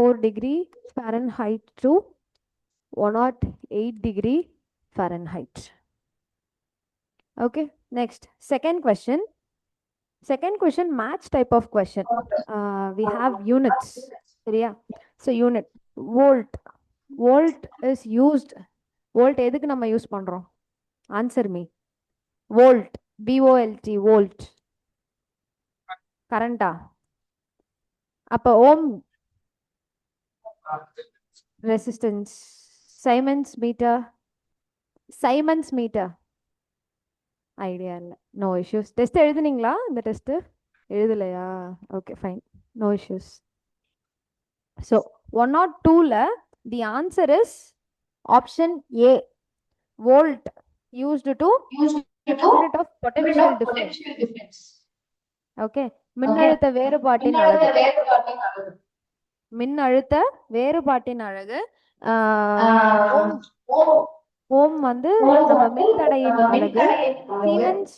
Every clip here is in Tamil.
104 degree Fahrenheit to 108 degree Fahrenheit. Okay, next, second question. Second question, match type of question. We have units. Yeah. So unit, volt. Volt is used. Volt எதுக்கு நம்ம யூஸ் பண்றோம்? Answer me. Volt. VOLT. Volt. கரண்டா? அப்ப ohm resistance. Siemens meter. Siemens meter. Idea இல்லை. No issues. டெஸ்ட் எழுதுனீங்களா? இந்த டெஸ்ட் எழுதலையா? Okay, fine, no issues. So 102ல the answer is option A, volt used to unit of potential difference. Okay, மின்னழுத்த வேறுபாட்டின் அலகு. மின்னழுத்த வேறுபாட்டின் அலகு ஓம் வந்து நம்ம மின்தடையின் அலகு. Siemens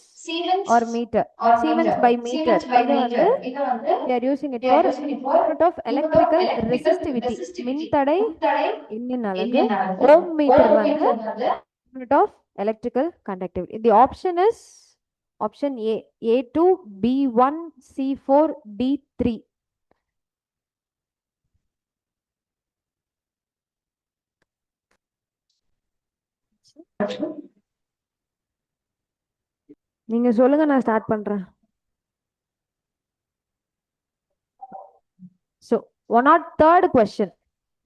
or meter. Siemens by meter. இது வந்து we are using it for unit of electrical resistivity. மின்தடை எண்ணின் அலகு. ஓம் மீட்டர் வந்து unit of electrical conductivity. The option is option A, A2, B1, C4, D3. நீங்க சொல்லுங்க, நான் ஸ்டார்ட் பண்றேன். So 103rd question.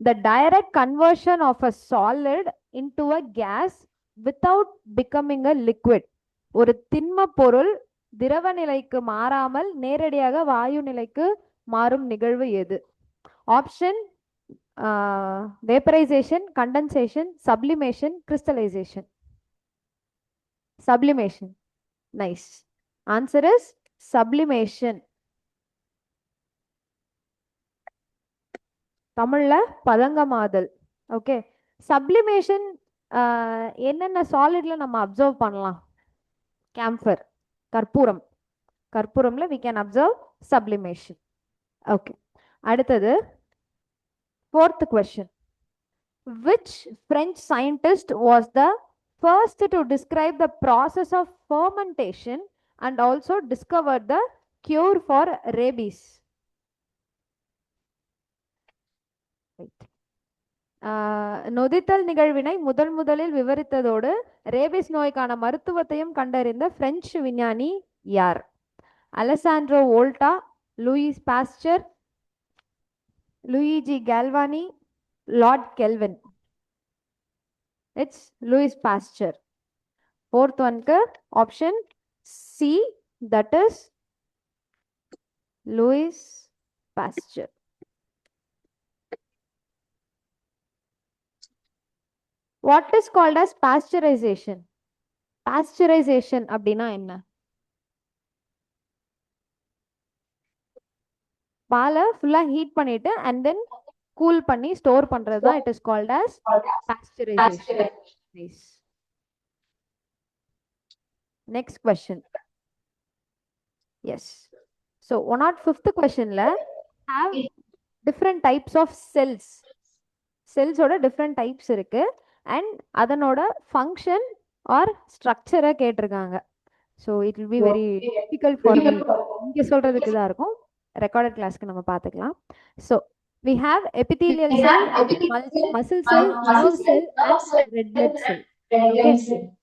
The direct conversion of a solid into a gas without becoming a liquid. ஒரு திண்ம பொருள் திரவ நிலைக்கு மாறாமல் நேரடியாக வாயு நிலைக்கு மாறும் நிகழ்வு எது? Option vaporisation, condensation, sublimation, crystallisation. Sublimation. Nice. Answer is sublimation. தமிழ்ல பதங்கமாதல். ஓகே, சப்ளிமேஷன் என்னென்ன சாலிட்ல நம்ம அப்சர்வ் பண்ணலாம்? கேம்பர், கற்பூரம். கற்பூரம்ல we can observe sublimation. Okay, அடுத்தது fourth question. Which French scientist was the first to describe the process of fermentation and also discovered the cure for rabies? நொதித்தல் நிகழ்வினை முதலில் விவரித்ததோடு ரேபிஸ் நோய்க்கான மருத்துவத்தையும் கண்டறிந்த பிரெஞ்சு விஞ்ஞானி யார்? Alessandro Volta, Louis Pasteur, Luigi Galvani, Lord Kelvin. It's Louis Pasteur. fourth ஒன்க்கு option C, that is Louis Pasteur. What is called as pasteurization? Pasteurization அப்படின்னா என்ன? பாலை ஃபுல்லா ஹீட் பண்ணிட்டு and then கூல் பண்ணி ஸ்டோர் பண்றது தான் it is called as pasteurization. Nice. Next question. Yes. So 105th questionல have different types of cells. Cells ஓட different types இருக்கு and அதனோட function or structure கேட்டிருக்காங்க. So it will be very difficult for me. இங்க சொல்றதுக்கு தான் இருக்கும். Recorded classக்கு நம்ம பார்த்துக்கலாம். So we have epithelial cell, muscle cell, nerve cell and red blood cell. Okay.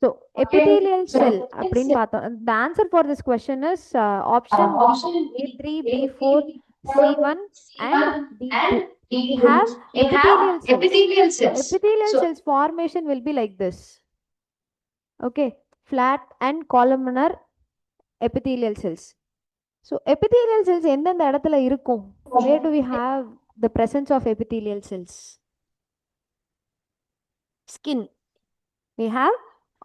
So epithelial cell அப்படின்னு பார்த்தோம். The answer for this question is option A3, B4, C1 and D2. We have epithelial cells. Epithelial cells formation will be like this. Okay, flat and columnar epithelial cells. So epithelial cells எந்தெந்த இடத்துல இருக்கும்? Where do we have the presence of epithelial cells? Skin. We have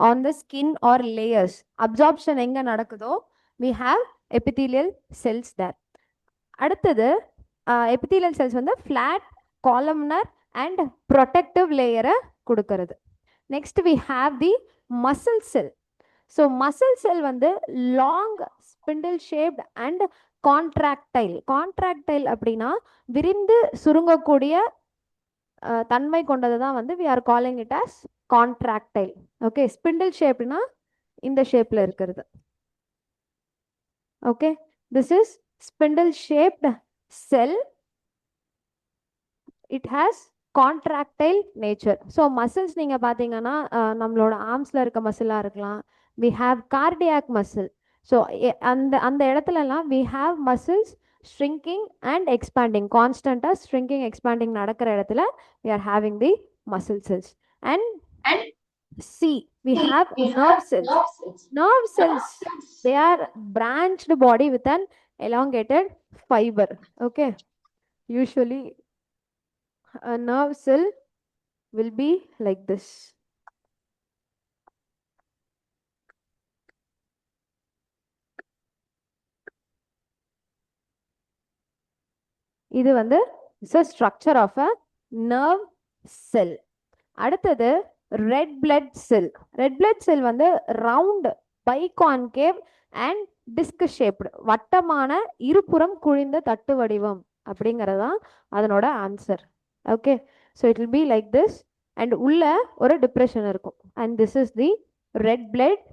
on the skin or layers. Absorption எங்க நடக்குதோ we have epithelial cells there. அடுத்தது epithelial cells வந்து flat, columnar and protective layer கொடுக்கிறது. Next we have the muscle cell. So muscle cell வந்து long spindle shaped and contractile. Contractile அப்படின்னா விரிந்து சுருங்கக்கூடிய தன்மை கொண்டது தான் வந்து we are calling it as contractile. Okay, spindle ஷேப்னா இந்த ஷேப்ல இருக்கிறது. Okay, this is spindle shaped cell. It has contractile nature. So muscles நீங்கள் பார்த்தீங்கன்னா நம்மளோட ஆர்ம்ஸில் இருக்க மசிலாக இருக்கலாம். we have cardiac muscle. So அந்த அந்த இடத்துலலாம் we have muscles shrinking and expanding. கான்ஸ்டண்ட்டாக shrinking expanding நடக்கிற இடத்துல we are having the muscle cells. And C, we have nerve cells. Nerve cells, they are branched body with an elongated fiber. Okay, usually a nerve cell will be like this. இது வந்து is a structure of a nerve cell. அடுத்தது red blood cell. red blood cell வந்து round biconcave and disc shaped, வட்டமான இருபுறம் குழிந்த தட்டு வடிவம் அப்படிங்கிறது தான் அதனோட answer. Okay, so it will be like this and உள்ள ஒரு டிப்ரெஷன் இருக்கும் and this is the red blood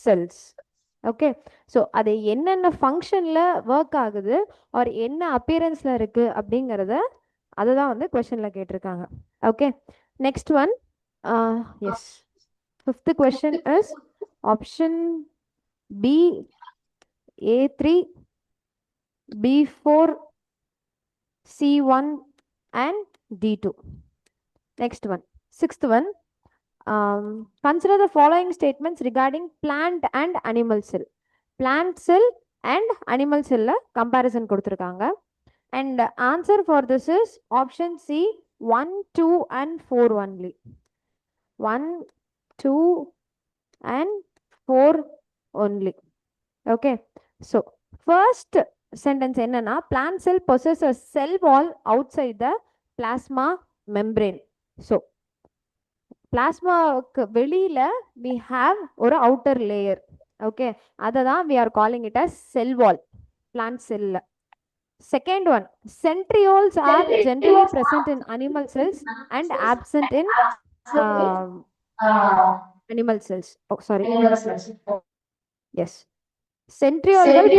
cells. Okay, so அது என்னென்ன ஃபங்க்ஷனில் ஒர்க் ஆகுது ஆர் என்ன அப்பியரன்ஸில் இருக்குது அப்படிங்கிறத அதுதான் வந்து கொஷனில் கேட்டிருக்காங்க. Okay, next one. Yes, fifth question is option B, A3, B4, C1 and D2. Next one, sixth one. Consider the following statements regarding plant and animal cell. Plant cell and animal cell comparison கொடுத்திருக்காங்க. And answer for this is option C, 1, 2 and 4 only. 1, 2 and 4 only. Okay, so first sentence என்னன்னா plant cell possess a cell wall outside the plasma membrane. So plasmaக்கு வெளியில we have ஒரு outer layer. Okay, அதை தான் we are calling it as cell wall, plant cell. Second one, centrioles are generally present in animal cells and absent in animal cells. Oh, sorry. Yes. சென்ட்ரியோல்கள்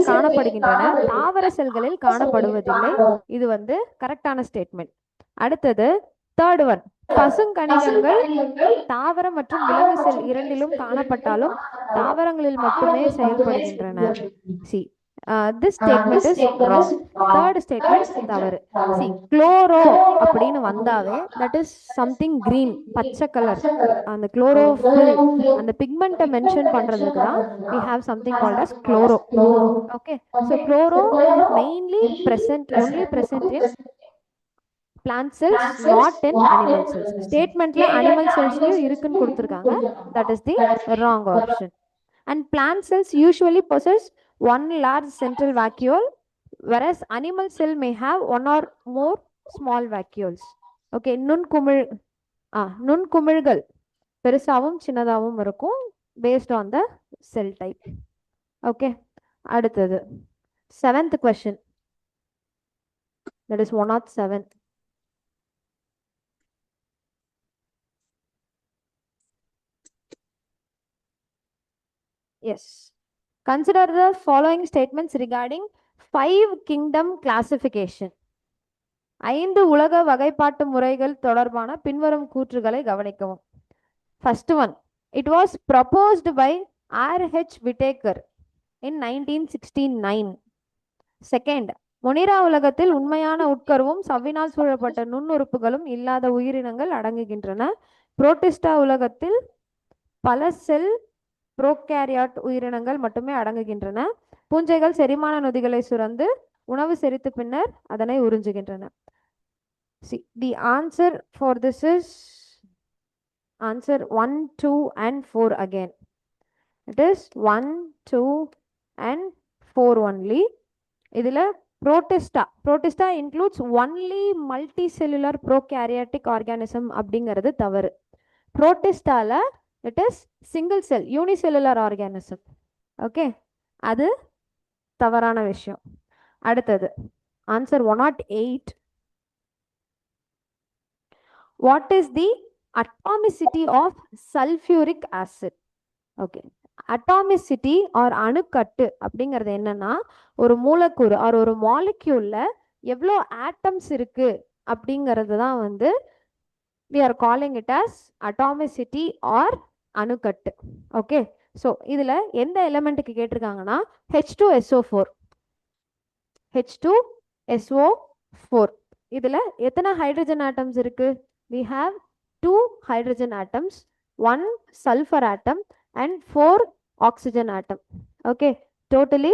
காணப்படுகின்றன, தாவர செல்களில் காணப்படுவதில்லை. இது வந்து கரெக்டான ஸ்டேட்மெண்ட். அடுத்தது தேர்ட் ஒன், பசுங்கணிகங்கள் தாவர மற்றும் விலங்கு செல் இரண்டிலும் காணப்பட்டாலும் தாவரங்களில் மட்டுமே செயல்படுகின்றன. C, this statement is wrong. Third statement தவறு. See, chloro அப்படின்னு வந்தாவே that is something green, பச்சை கலர். அந்த chlorophyll அந்த பிக்மெண்ட்டை மென்ஷன் பண்றதுக்கு தான் we have something called as chloro. Okay, so chloro mainly present, only present in plant cells, not in animal cells. Statementல animal cellsலயும் இருக்குன்னு கொடுத்திருக்காங்க. That is the wrong option. And plant cells usually possess one large central vacuole, whereas animal cell may have one or more small vacuoles. Okay, நுண்குமிழ்கள் பெருசாவும் சின்னதாவும் இருக்கும் based on the cell type. Okay, அடுத்தது seventh question, that is 107. Yes. Consider the following statements regarding 5 kingdom classification. 5 உலக வகைப்பாட்டு முறைகள் தொடர்பான பின்வரும் கூற்றுகளை கவனிக்கவும். First one, it was proposed by R.H. Whittaker in 1969. Second, Monera உலகத்தில் உண்மையான உட்கருவும் சவ்வினால் சூழப்பட்ட நுண்ணுறுப்புகளும் இல்லாத உயிரினங்கள் அடங்குகின்றன. புரோட்டிஸ்டா உலகத்தில் பல செல் புரோகாரியாட் உயிரினங்கள் மட்டுமே அடங்குகின்றன. பூஞ்சைகள் செரிமான நொதிகளை சுரந்து உணவு செரித்து பின்னர் அதனை உறிஞ்சுகின்றன. See, the answer for this is answer 1, 2 and 4 again. It is 1, 2 and 4 only. இதுல Protista includes only multicellular prokaryotic organism அப்படிங்கிறது தவறு. புரோட்டிஸ்டால it is single cell unicellular organism. Okay, அது தவறான விஷயம். அடுத்தது answer 108. What is the atomicity of sulfuric acid? Okay, atomicity or அணுக்கட்டு அப்படிங்கிறது என்னன்னா, ஒரு மூலக்கூறு ஆர் ஒரு மாலிக்யூல்ல எவ்வளோ ஆட்டம்ஸ் இருக்கு அப்படிங்கிறது தான் வந்து we are calling it as atomicity or அணுக்கட்டு. ஓகே, ஸோ இதில் எந்த எலிமெண்ட்டுக்கு கேட்டிருக்காங்கன்னா H2SO4. H2SO4 இதில் எத்தனை ஹைட்ரஜன் ஆட்டம்ஸ் இருக்கு? we have 2 hydrogen atoms, 1 sulfur atom and 4 oxygen atom. Okay, totally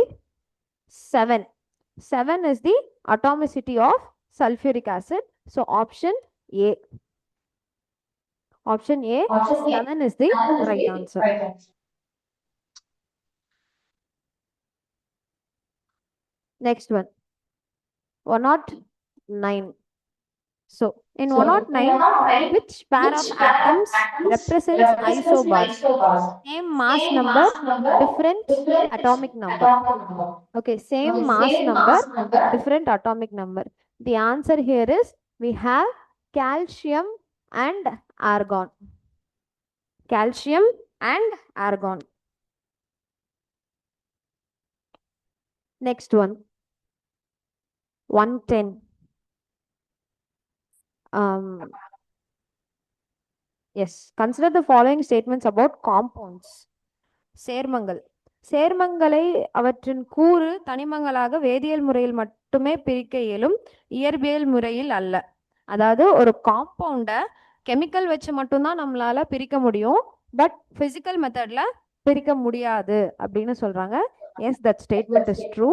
7. 7 is the atomicity of sulfuric acid. So option A. Option A, 7 is the right answer. Next one, 109. So in 109, which pair of atoms represents isobars? Same mass number, different atomic number. Okay, same mass number, different atomic number. The answer here is we have calcium and argon. Calcium and argon. Next one, 110. Yes, consider the following statements about compounds. சேர்மங்கள். சேர்மங்களை அவற்றின் கூறு தனிமங்களாக வேதியியல் முறையில் மட்டுமே பிரிக்க இயலும், இயற்பியல் முறையில் அல்ல. அதாவது ஒரு காம்பவுண்டை கெமிக்கல் வச்சு மட்டும்தான் நம்மளால பிரிக்க முடியும், பட் பிசிக்கல் மெத்தட்ல பிரிக்க முடியாது அப்படின்னு சொல்றாங்க. Yes, that statement is true.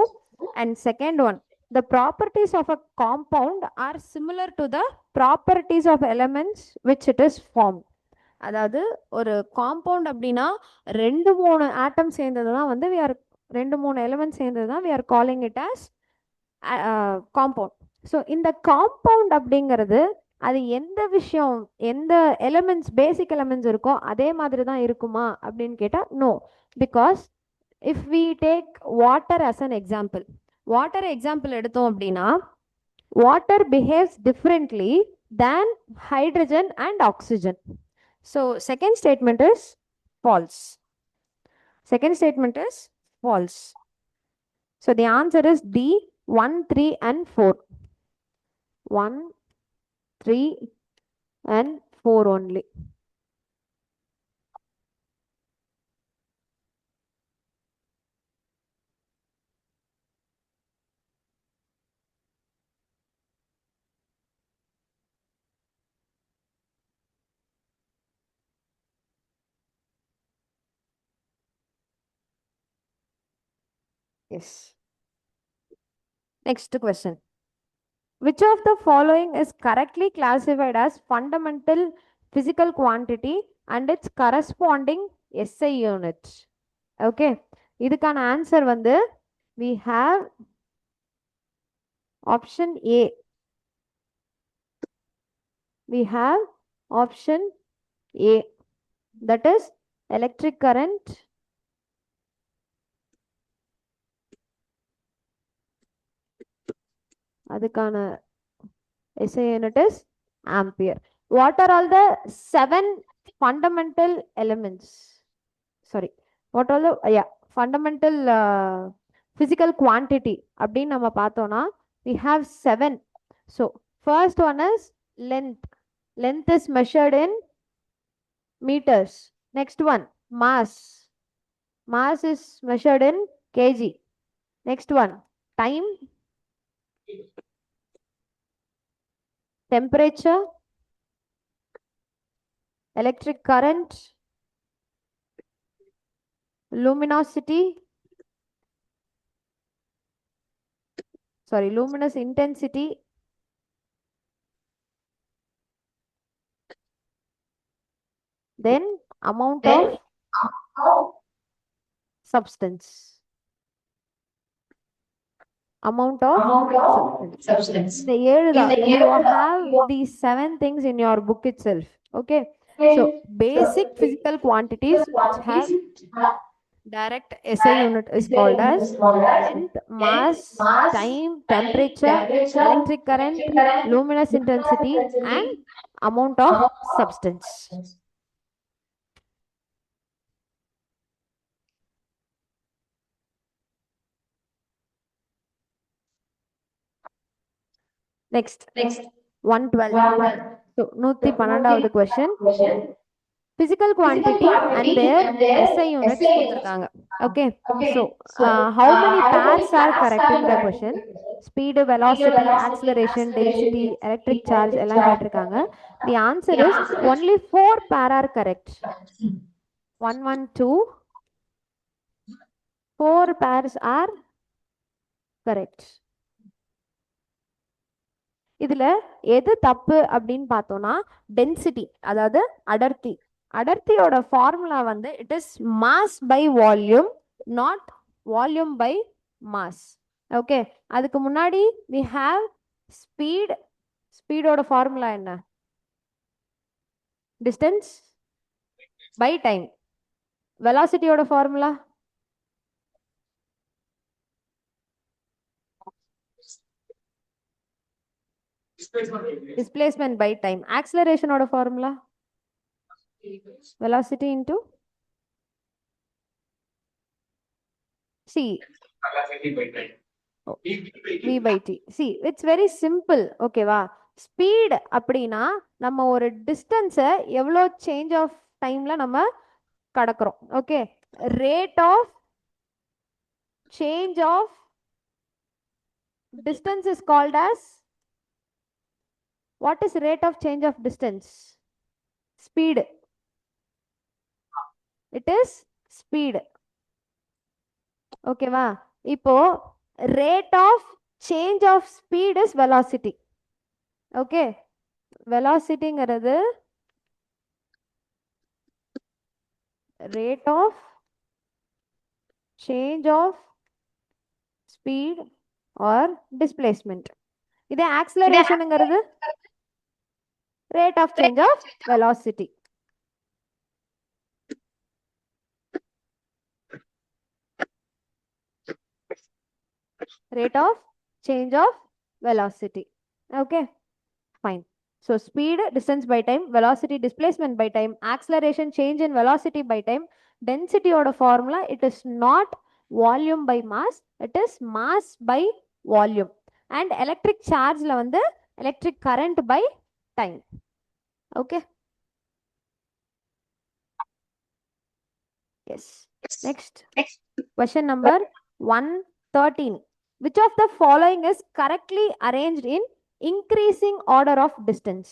And second one, the properties of a compound are similar to the properties of elements which it is formed. அதாவது ஒரு காம்பவுண்ட் அப்படின்னா 2-3 ஆட்டம் சேர்ந்தது தான் வந்து we are 2-3 எலிமெண்ட் சேர்ந்தது தான் we are calling it as compound. So இந்த காம்பவுண்ட் அப்படிங்கிறது அது எந்த விஷயம், எந்த எலிமெண்ட்ஸ், பேசிக் எலிமெண்ட்ஸ் இருக்கோ அதே மாதிரி தான் இருக்குமா அப்படின்னு கேட்டால் no. Because if we take water as an example, water example எடுத்தோம் அப்படின்னா water behaves differently than hydrogen and oxygen. So second statement is false. Second statement is false. So the answer is D, 1, 3 and 4. 1, 3 and 4 only. Yes. Next question. Which of the following is correctly classified as fundamental physical quantity and its corresponding SI unit? Okay, இதுக்கான ஆன்சர் வந்து we have option A. We have option A, that is electric current, அதுக்கான SI unit is ampere. What are all the 7 fundamental elements? Sorry, what are the fundamental physical quantity அப்படின்னு நம்ம பார்த்தோம்னா we have 7. So first one is length. Length is measured in meters. Next one, mass. Mass is measured in kg. Next one, time, temperature, electric current, luminosity, sorry, luminous intensity, then amount of substance. Amount of substance. The you have these 7 things in your book itself. Okay, so basic physical quantities which have Direct SI unit is called as length, mass, time, temperature, electric current, luminous intensity, and amount of substance. Next, 112. So, 112வது question. Physical quantity and their SI units கொடுத்திருக்காங்க. Okay. So, how many pairs are correct in the question? Speed, velocity, acceleration, density, electric charge எல்லாம் கேட்டிருக்காங்க. The answer is only 4 pair are correct. 1, 1, 2. 4 pairs are correct. இதுல எது தப்பு அப்படின்னு பார்த்தோம்னா டென்சிட்டி, அதாவது அடர்த்தி. அடர்த்தியோட ஃபார்முலா வந்து it is mass by volume, not volume by mass. Okay, அதுக்கு முன்னாடி we have speed. ஸ்பீடோட ஃபார்முலா என்ன? Distance by time. வெலாசிட்டியோட ஃபார்முலா displacement by time. Acceleration ஓட formula velocity into c v by t. See, it's very simple. Okay வா? speed அப்படினா நம்ம ஒரு distance எவ்வளோ change of timeல நம்ம கடக்கிறோம். Okay, rate of change of distance is called as, what is rate of change of distance? Speed. It is speed. Okay வா? இப்போ rate of change of speed is velocity. Okay, velocityங்கிறது rate of change of speed or displacement. இதே accelerationங்கிறது rate of change of velocity. Rate of change of velocity. Okay, fine. So speed, distance by time, velocity, displacement by time, acceleration, change in velocity by time, density oda formula, it is not volume by mass, it is mass by volume. And electric charge la வந்து electric current by time. Okay. Yes. Next. Question number 113. Which of the following is correctly arranged in increasing order of distance?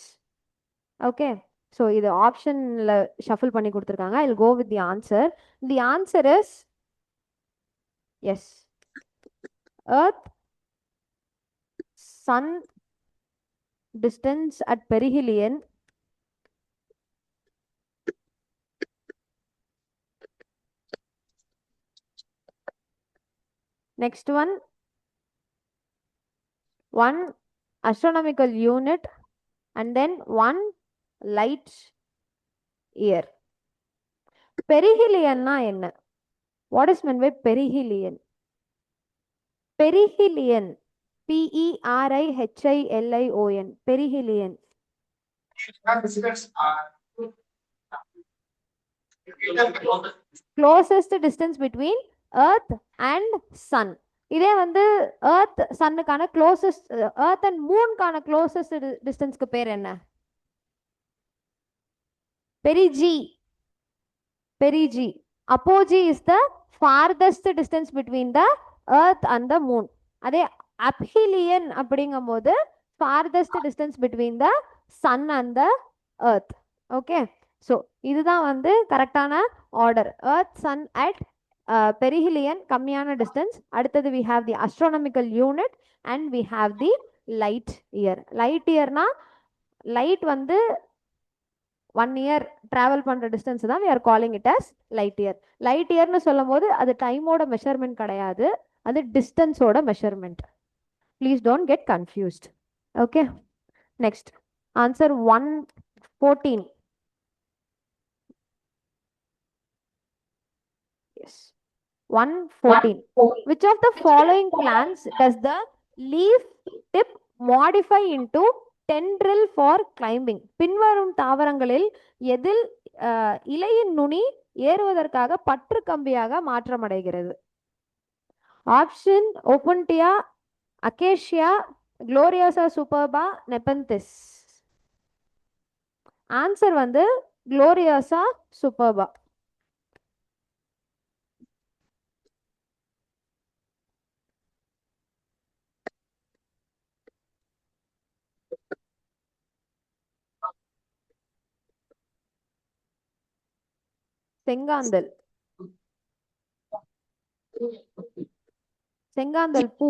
Okay, so இது ஆப்ஷன்ல ஷஃபிள் பண்ணி கொடுத்துருக்காங்க. I'll go with the answer. The answer is yes. Earth, Sun distance at perihelion, next one astronomical unit, and then one light year. Perihelion na enna? What is meant by perihelion? Perihelion, P-E-R-I-H-I-L-I-O-N, perihelion. Closest distance between Earth and Sun. இதே வந்து Earth Sunனுக்கான closest, Earth and Moonக்கான closest distanceக்கு பேர் என்ன? Perigee. Perigee. Apogee is the farthest distance between the Earth and the Moon. அதே aphelion அப்படிங்கும்போது farthest distance between the Sun and the Earth. Okay, so இதுதான் வந்து கரெக்டான order. Earth, Sun at perihelion கம்மியான distance. அடுத்தது we have the astronomical unit and we have the light year. Light yearனா light வந்து 1 year travel பண்ற distance தான் we are calling it as light year. Light yearனு சொல்லும்போது அது டைமோட மெஷர்மெண்ட் கிடையாது, அது டிஸ்டன்ஸோட measurement. Please don't get confused. Okay, next answer 114. Yes. 114. Which of the following plants does the leaf tip modify into tendril for climbing? பின்வரும் தாவரங்களில் எதில் இலையின் நுனி ஏறுவதற்காக பற்று கம்பியாக மாற்றமடைகிறது? Option Opuntia, Acacia, Gloriosa superba, Nepenthes. Answer வந்து குளோரியோசா சூப்பர்பா. செங்காந்தல். செங்காந்தல் பூ.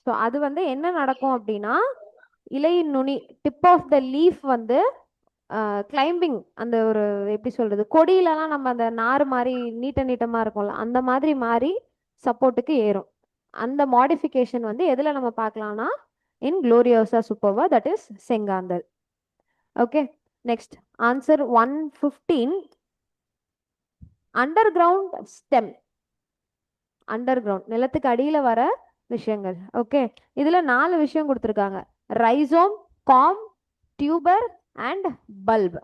ஸோ அது வந்து என்ன நடக்கும் அப்படின்னா, இலையின் நுனி டிப் ஆஃப் த லீஃப் வந்து கிளைம்பிங், அந்த ஒரு எப்படி சொல்றது, கொடியிலலாம் நம்ம அந்த நார் மாதிரி நீட்டமா இருக்கும்ல, அந்த மாதிரி மாறி சப்போர்ட்டுக்கு ஏறும். அந்த மாடிஃபிகேஷன் வந்து எதுல நம்ம பார்க்கலாம்னா in Gloriosa superba, that is செங்காந்தல். Okay, next answer 115. Underground stem. Underground நிலத்துக்கு அடியில வர விஷயங்கள். ஓகே, இதுல 4 விஷயம் கொடுத்துருக்காங்க. Rhizome, corm, tuber and bulb.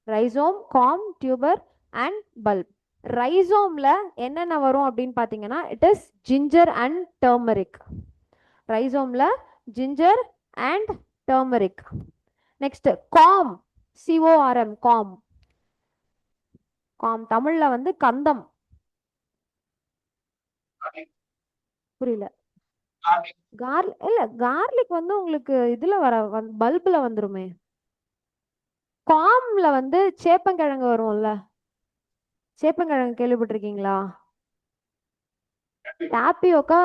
Rhizome, corm, tuber and bulb. ரைசோம்ல என்னென்ன வரும் அப்படின்னு பார்த்தீங்கன்னா, it is ginger and turmeric. ரைசோம்ல ginger and turmeric. Next corm, CORM, corm. Corm தமிழ்ல வந்து கந்தம். புரியல. இல்ல, கார்லிக் வந்து உங்களுக்கு இதுல வர பல்புல வந்துருமே. காம்ல வந்து சேப்பங்கிழங்கு வரும்ல, சேப்பங்கிழங்கு கேள்விப்பட்டிருக்கீங்களா? டாப்பியோக்கா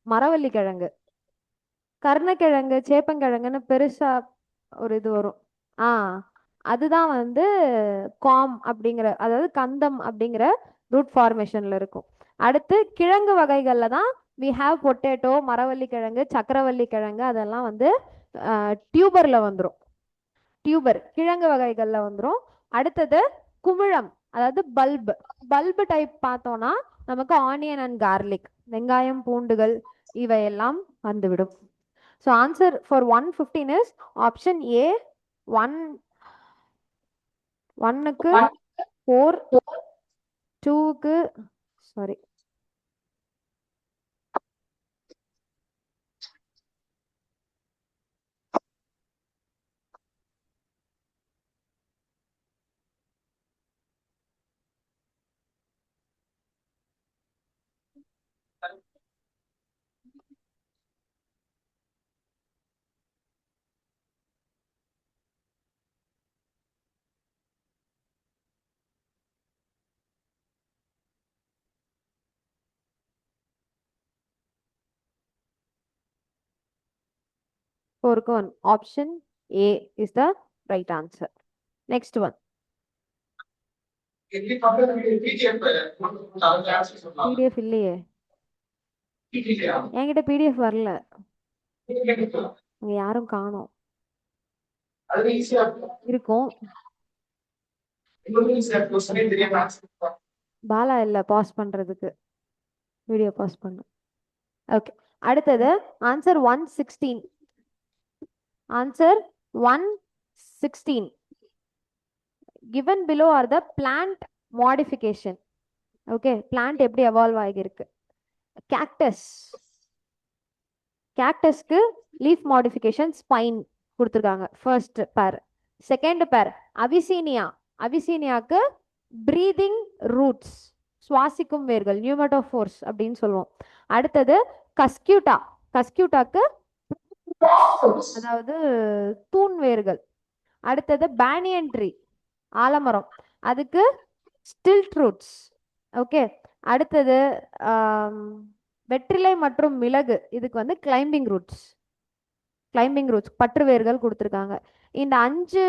மரவள்ளி கிழங்கு. கருணக்கிழங்கு, சேப்பங்கிழங்குன்னு பெருசா ஒரு இது வரும். அதுதான் வந்து காம் அப்படிங்கிற, அதாவது கந்தம் அப்படிங்கிற ரூட் ஃபார்மேஷன்ல இருக்கும். அடுத்து கிழங்கு வகைகள்ல தான் வி ஹாவ் பொட்டேட்டோ, மரவள்ளி கிழங்கு, சக்கரவள்ளி கிழங்கு, அதெல்லாம் வந்து டியூபர்ல வந்துடும். டியூபர் கிழங்கு வகைகள்ல வந்துடும். அடுத்தது குமிழம், அதாவது பல்பு. பல்பு டைப் பார்த்தோம்னா நமக்கு ஆனியன் அண்ட் கார்லிக், வெங்காயம், பூண்டுகள் இவையெல்லாம் வந்துவிடும். So answer for 115 is option ஏ. 1க்கு 4, 2க்கு sorry fourக்கு 1. Option A is the right answer. Next one. PDF இல்லையே, என்கிட்ட PDF வரல, அங்க யாரும் காணோம். இருக்கும், பாலா இல்ல பாஸ் பண்றதுக்கு, வீடியோ பாஸ் பண்ண. ஓகே, அடுத்தது answer 116. Answer 116 given below are the plant modification. Okay, plant எப்படி எவால்வ் ஆகியிருக்கு? கேக்டஸ். கேக்டஸ்க்கு லீஃப் மாடிஃபிகேஷன் ஸ்பைன் கொடுத்துருக்காங்க, ஃபர்ஸ்ட் பேர். செகண்ட் பேர் அவிசீனியா. அவிசீனியாக்கு பிரீதிங் ரூட்ஸ், சுவாசிக்கும் வேர்கள், நியூமட்டோஃபோர்ஸ் அப்படின்னு சொல்லுவோம். அடுத்தது கஸ்கியூட்டா. கஸ்கியூட்டாக்கு அதாவது தூண் வேர்கள். அடுத்தது பேனியன் ட்ரீ, ஆலமரம், அதுக்கு ஸ்டில்ட் ரூட்ஸ். ஓகே, அடுத்தது வெற்றிலை மற்றும் மிளகு, இதுக்கு வந்து கிளைம்பிங் ரூட்ஸ். கிளைம்பிங் ரூட்ஸ் பற்று வேர்கள் கொடுத்துருக்காங்க. இந்த 5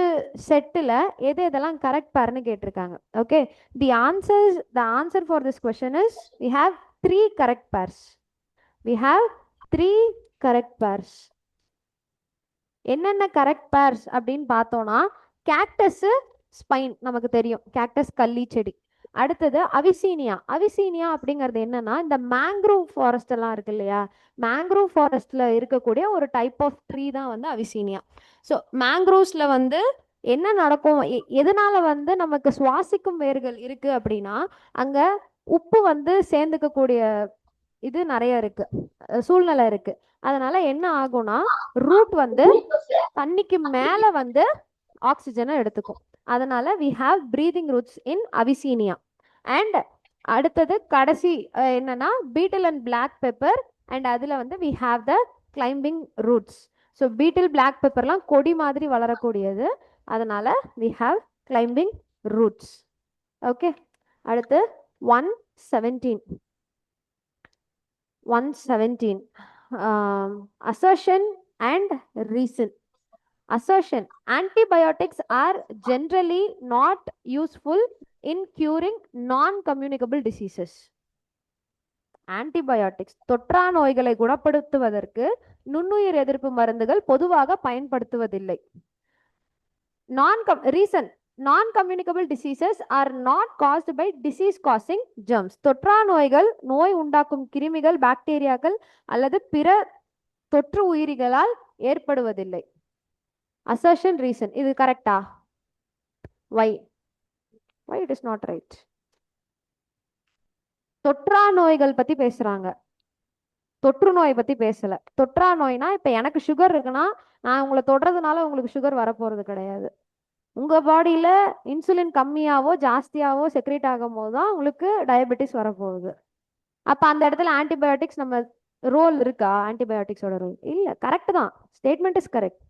செட்டில் எது எதெல்லாம் கரெக்ட் பேர்னு கேட்டிருக்காங்க. Okay, the answer for this question is we have 3 correct pairs. we have 3 correct pairs. என்னென்ன கரெக்ட் பேர்ஸ் அப்படின்னு பார்த்தோம்னா, கேக்டஸ் ஸ்பைன் நமக்கு தெரியும், கேக்டஸ் கள்ளி செடி. அடுத்தது அவிசீனியா. அவிசீனியா அப்படிங்கிறது என்னன்னா, இந்த மேங்க்ரோவ் ஃபாரஸ்ட் எல்லாம் இருக்கு இல்லையா, மேங்க்ரோவ் ஃபாரஸ்ட்ல இருக்கக்கூடிய ஒரு டைப் ஆஃப் ட்ரீ தான் வந்து அவிசீனியா. ஸோ மேங்க்ரோவ்ஸ்ல வந்து என்ன நடக்கும், எதனால வந்து நமக்கு சுவாசிக்கும் வேர்கள் இருக்கு அப்படின்னா, அங்க உப்பு வந்து சேர்ந்துக்கக்கூடிய இது நிறைய இருக்கு, சூழ்நிலை இருக்கு. அதனால என்ன ஆகும்னா, ரூட் வந்து தண்ணிக்கு மேல வந்து ஆக்சிஜனை எடுத்துக்கும். அதனால we have breathing roots in Avicennia. And அடுத்தது கடைசி என்னன்னா betel and black pepper. And அதுல வந்து we have the climbing roots. So betel black பெப்பர்லாம் கொடி மாதிரி வளரக்கூடியது, அதனால we have climbing roots. Okay, அடுத்து 117. 117 assertion and reason. Assertion: antibiotics are generally not useful in curing non-communicable diseases. Antibiotics தொற்றா நோய்களை குணப்படுத்துவதற்கு நுண்ணுயிர் எதிர்ப்பு மருந்துகள் பொதுவாக பயன்படுத்துவதில்லை. Reason: non-communicable diseases are not caused by disease causing germs. தொற்றா நோய்கள் நோய் உண்டாக்கும் கிருமிகள், பாக்டீரியாக்கள் அல்லது பிற தொற்று உயிரிகளால் ஏற்படுவதில்லை. அசர்ஷன், ரீசன் இது கரெக்டா? why it is not right? தொற்றா நோய்கள் பத்தி பேசுறாங்க, தொற்று நோய் பத்தி பேசல. தொற்றா நோய்னா இப்ப எனக்கு சுகர் இருக்குன்னா நான் உங்களை தொடுறதுனால உங்களுக்கு சுகர் வரப்போறது கிடையாது. உங்க பாடியில இன்சுலின் கம்மியாவோ ஜாஸ்தியாவோ செக்ரேட் ஆகும் போது தான் உங்களுக்கு டயபெட்டிஸ் வரப்போகுது. அப்ப அந்த இடத்துல ஆன்டிபயோட்டிக்ஸ் நம்ம ரோல் இருக்கா? ஆன்டிபயோட்டிக்ஸோட ரோல் இல்ல. கரெக்ட் தான், statement is correct.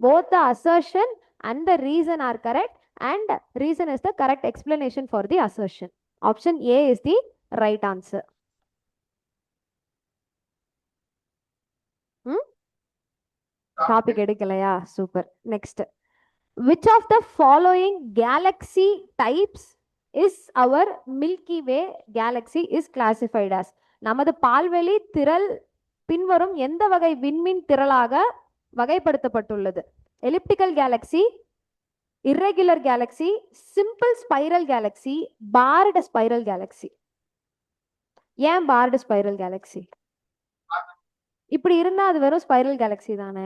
Both the assertion and the reason are correct, and reason is the correct explanation for the assertion. Option A is the right answer. Topic எடுக்கலையா? Super. Next, which of the following galaxy types is our Milky Way galaxy is classified as? நமது பால்வெளி திரள் பின்வரும் எந்த வகை விண்மீன் திரளாக வகைப்படுத்தப்பட்டுள்ளது? Elliptical galaxy, irregular galaxy, simple spiral galaxy, barred spiral galaxy. ஏன் barred spiral galaxy? இப்படி இருந்தா அது வெறும் ஸ்பைரல் கேலக்ஸி தானே.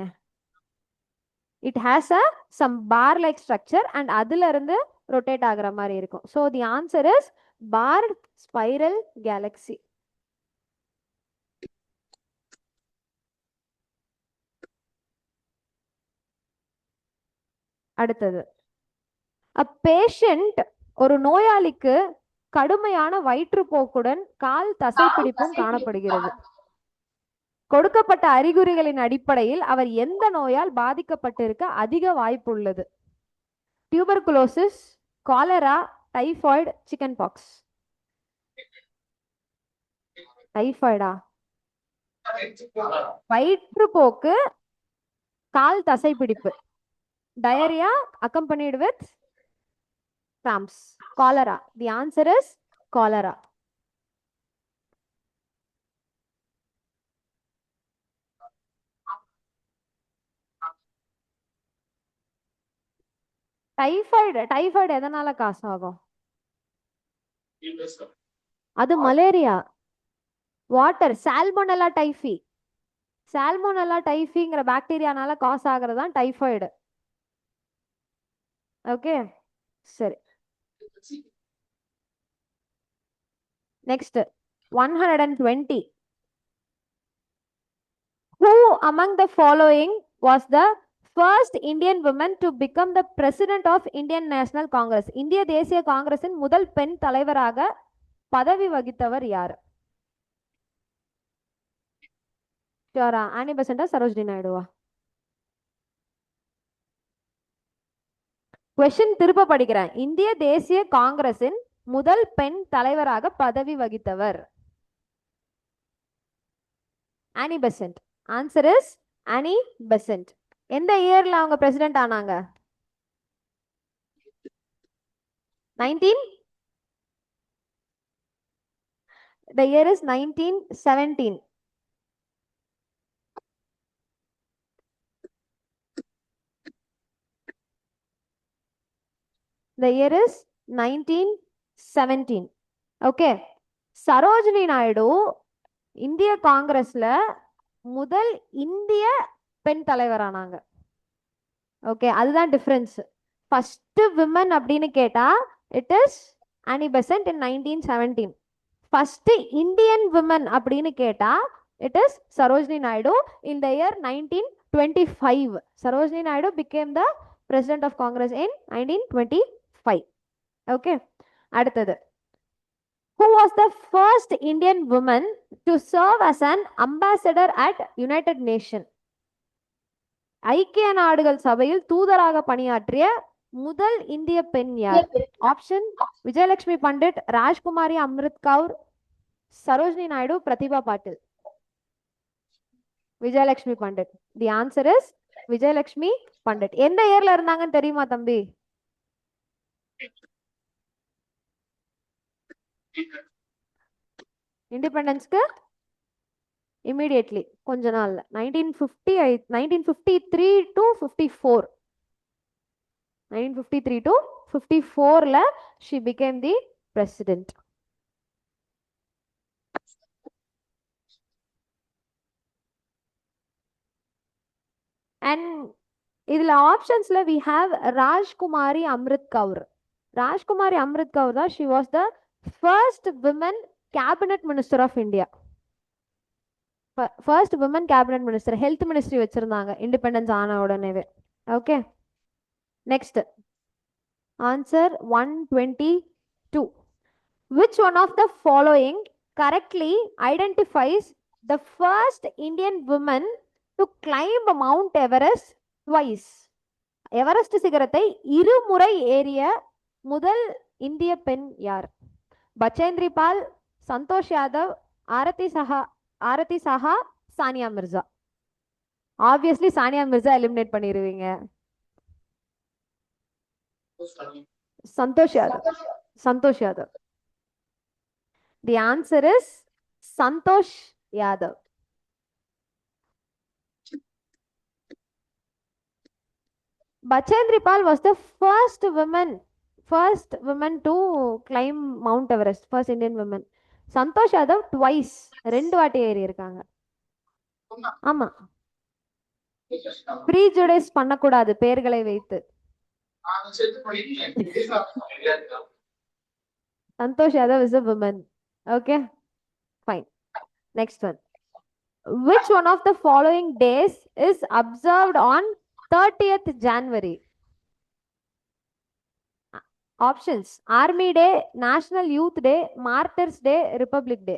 It has a some bar like structure and அதுல இருந்து ரொட்டேட் ஆகுற மாதிரி இருக்கும். So the answer is barred spiral galaxy. அடுத்தது, a patient, ஒரு நோயாளிக்கு கடுமையான வயிற்றுப்போக்குடன் கால் தசைப்பிடிப்பும் காணப்படுகிறது. கொடுக்கப்பட்ட அறிகுறிகளின் அடிப்படையில் அவர் எந்த நோயால் பாதிக்கப்பட்டிருக்க அதிக வாய்ப்பு உள்ளது? Tuberculosis, cholera, typhoid, chicken pox. டைபாய்டா? வயிற்றுப்போக்கு, கால் தசைப்பிடிப்பு, diarrhea accompanied with cramps, cholera. The answer is cholera. Typhoid எதனால காசு ஆகும்? அது malaria. Water, salmonella typhi. Salmonella டைஃபிங்கிற பாக்டீரியானால காசு ஆகிறது தான் டைபாய்டு. ஓகே, சரி. Next 120. Who among the following was the first Indian woman to become the president of Indian National Congress? இந்திய தேசிய காங்கிரசின் முதல் பெண் தலைவராக பதவி வகித்தவர் யார்? ஷியோரா? ஆனி பெசண்டா, சரோஜினி நாயுடுவா? கொஸ்டின் திருப்ப படிக்கிறேன். இந்திய தேசிய காங்கிரசின் முதல் பெண் தலைவராக பதவி வகித்தவர் ஆனி பெசன்ட். ஆன்சர் இஸ் ஆனி பெசன்ட். எந்த இயர்ல அவங்க பிரசிடென்ட் ஆனாங்க? 19? The year is 1917. The year is 1917. 17. Okay, Sarojini Naidu இந்திய காங்கிரஸ்ல முதல் இந்திய பெண் தலைவரானாங்க. ஓகே, அதுதான் டிஃபரன்ஸ். ஃபர்ஸ்ட் விமன் அப்படின்னு கேட்டா இட் இஸ் அனி பெசன்ட் இன் 1917. ஃபர்ஸ்ட் இந்தியன் விமன் அப்படின்னு கேட்டா it is Sarojini Naidu in the year 1925. Sarojini Naidu became the president of Congress in 1925. Okay, அடுத்தது, who was the first Indian woman to serve as an ambassador at United Nations? ஐக்கிய நாடுகள் சபையில் தூதராக பணியாற்றிய முதல் இந்திய பெண் யார்? Option Vijayalakshmi Pandit, Rajkumari Amrit Kaur, Sarojini Naidu, Pratibha Patil. Vijayalakshmi Pandit. The answer is Vijayalakshmi Pandit. எந்த இயர்ல இருந்தாங்கன்னு தெரியுமா தம்பி? இண்டிபெண்டன்ஸ்க்கு இமிடியேட்லி, கொஞ்ச நாள்ல 1950, 1953 to 54. 1953 to 54ல she became the president. And இதுல ஆப்ஷன்ஸ்ல we have ராஜ்குமாரி அம்ரித் கவுர். ராஜ்குமாரி அம்ரித் கவுர் தான் she was the first women cabinet minister of India. First women cabinet minister, health ministry வச்சிருந்தாங்க இண்டிபெண்டன்ஸ் ஆன உடனேவே. Okay, next answer 122. Which one of the following correctly identifies the first Indian woman to climb Mount Everest twice? Everest சிகரத்தை இருமுறை ஏறிய முதல் இந்திய பெண் யார்? பச்சேந்திரி பால், சந்தோஷ் யாதவ், ஆரதி சாஹா, சானியா மிர்சா. ஆப்வியஸ்லி சானியா மிர்சா எலிமினேட் பண்ணிடுவீங்க. Santosh Yadav. The answer is Santosh Yadav. Bachendri Pal was the first woman to climb Mount Everest, first Indian woman. Santosh Yadav twice, 2 வாட்டி ஏறி இருக்காங்க. ஆமா, ப்ரீஜுடைஸ் பண்ணக்கூடாது பெயர்களை வைத்து. Santosh Yadav is a woman. Okay, fine. Next one. Which one of the following days is observed on 30th January? Options army day, national youth day, martyrs day, republic day.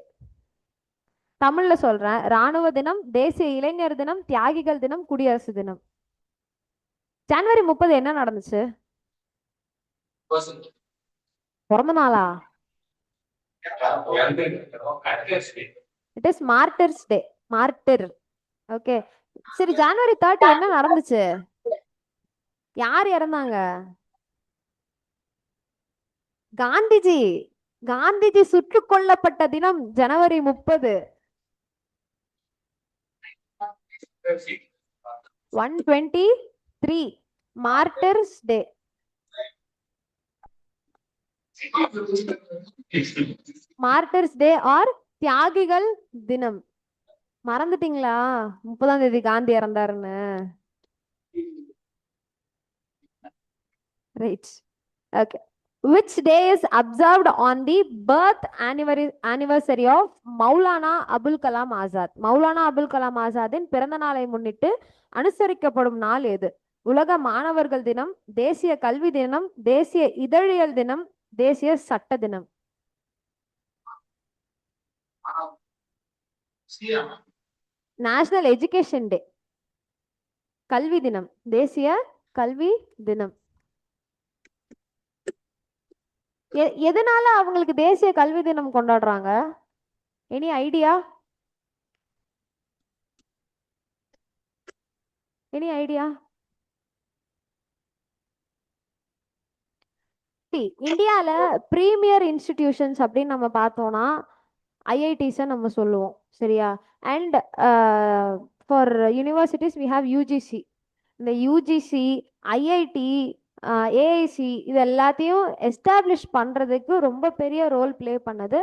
தமிழ்ல சொல்றேன், ராணுவ தினம், தேசிய இளைஞர் தினம், தியாகிகள் தினம், குடியரசு தினம். ஜனவரி 30 என்ன நடந்துச்சு? பிறந்த நாளா? It is martyrs day. Mortar. Okay, சரி, ஜனவரி 30 என்ன நடந்துச்சு? யார் இறந்தாங்க? காந்திஜி சுட்டுக் கொல்லப்பட்ட தினம் ஜனவரி 30. 123 martyrs day. Martyrs day or தியாகிகள் தினம். மறந்துட்டீங்களா 30ஆம் தேதி காந்தி இறந்தாருன்னு? Right. Okay, which day is observed on the birth anniversary of Maulana Abul Kalam Azad? Maulana Abul Kalam ஆசாத்தின் பிறந்த நாளை முன்னிட்டு அனுசரிக்கப்படும் நாள் எது? உலக மாணவர்கள் தினம், தேசிய கல்வி தினம், தேசிய இதழியல் தினம், தேசிய சட்ட தினம். நேஷனல் எஜுகேஷன் டே, கல்வி தினம், தேசிய கல்வி தினம். எதனால அவங்களுக்கு தேசிய கல்வி தினம் கொண்டாடுறாங்க? Any idea? இந்தியால பிரீமியர் இன்ஸ்டிடியூஷன்ஸ் அப்படின்னு நம்ம பார்த்தோம்னா ஐஐடிஸை நம்ம சொல்லுவோம், சரியா? And for universities we have UGC. இந்த யூஜிசி, ஐஐடி, ஏஐசி இது எல்லாத்தையும் எஸ்டாப்ளிஷ் பண்றதுக்கு ரொம்ப பெரிய ரோல் ப்ளே பண்ணது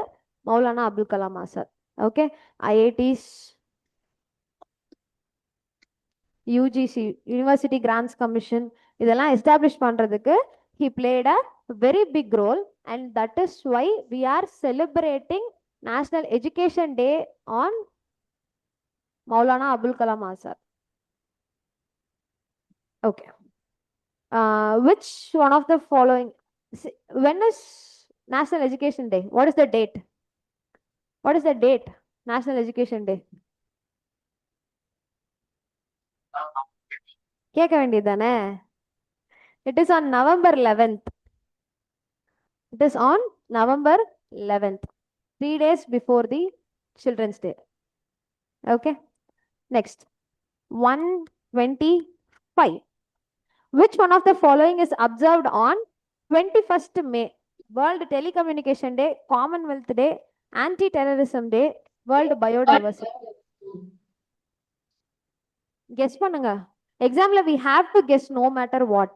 Maulana Abdul Kalam Azad. Okay, IITs, UGC, university grants commission, இதெல்லாம் எஸ்டாப்ளிஷ் பண்றதுக்கு he played a very big role, and that is why we are celebrating National Education Day on Maulana Abdul Kalam Azad. Okay. Which one of the following, when is National Education Day? What is the date? What is the date? National Education Day. கேட்க வேண்டியதானே? It is on November 11th. It is on November 11th, 3 days before the Children's Day. Okay. Next, 125. Which one of the following is observed on 21st May? World Telecommunication Day, Commonwealth Day, Anti-Terrorism Day, World Biodiversity. Guess பண்ணுங்க. எக்ஸாம்ல we have to guess no matter what.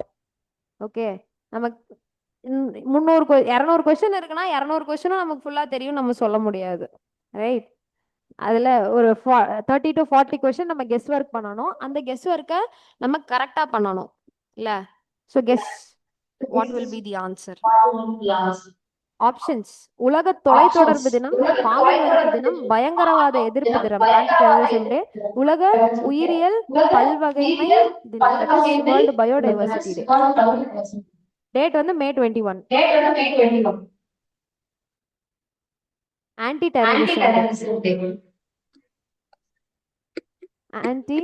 Okay, நமக்கு 200 கொஸ்டின் இருக்குன்னா 200 கொஸ்டினும் நமக்கு ஃபுல்லா தெரியும் நம்ம சொல்ல முடியாது. ரைட்? அதுல ஒரு 30 to 40 கொஸ்டின் நம்ம கெஸ் ஒர்க் பண்ணணும். அந்த கெஸ் ஒர்க்கை நம்ம கரெக்டா பண்ணணும் இல்ல? So guess what will be the answer. Options: உலக தொலைத்தொடர்பு தினம், காமன்வெல்த் தினம், பயங்கரவாத எதிர்ப்பு தினம் ஆன்டி டெரரிசம் டே, உலக உயிரியல் பல்வகைமை தினம், that is world biodiversity day. Date வந்து May 21. Anti terrorism day. Anti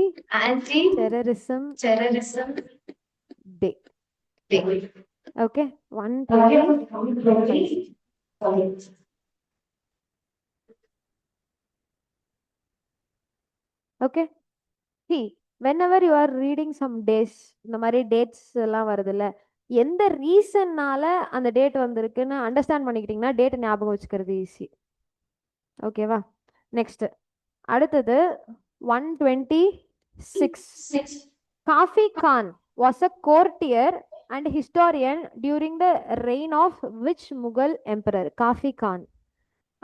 terrorism day. Okay, 125. Okay, see, whenever you are reading some days, இந்த மாதிரி டேட்ஸ் எல்லாம் வருதுல்ல, எந்த ரீசன்னால அந்த டேட் வந்திருக்குன்னு அண்டர்ஸ்டாண்ட் பண்ணிக்கிட்டீங்கன்னா டேட் ஞாபகம் வச்சுக்கிறது ஈஸி. ஓகேவா? நெக்ஸ்ட், அடுத்தது 126. Khafi Khan was a courtier and historian during the reign of which Mughal emperor? Kafi Khan.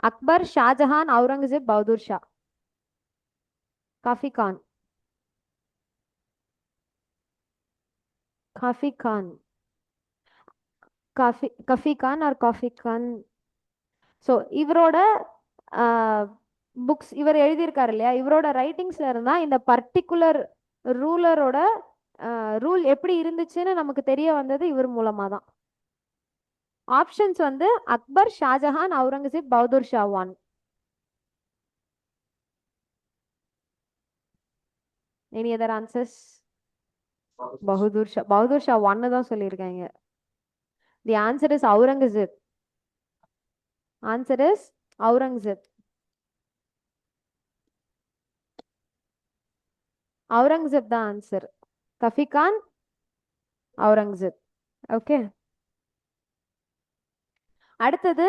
Akbar, Shah Jahan, Aurangzeb, Bahadur Shah. Kafi Khan. Kafi Khan. Kafi Khan or Kafi Khan. So இவரோட புக்ஸ் இவர் எழுதியிருக்காரு இல்லையா, இவரோட ரைட்டிங்ஸ்ல இருந்தா இந்த பர்டிகுலர் ரூலரோட ரூல் எப்படி இருந்துச்சுன்னு நமக்கு தெரிய வந்தது இவர் மூலமா தான். ஆப்ஷன்ஸ் வந்து Akbar, Shahjahan, Aurangzeb, Bahadur Shah 1. Any other answers? Bahadur Shah 1 தான் சொல்லியிருக்காங்க. தி answer is Aurangzeb. Answer is Aurangzeb. Aurangzeb தான் answer. Kafi Khan, Aurangzeb. Okay, அடுத்தது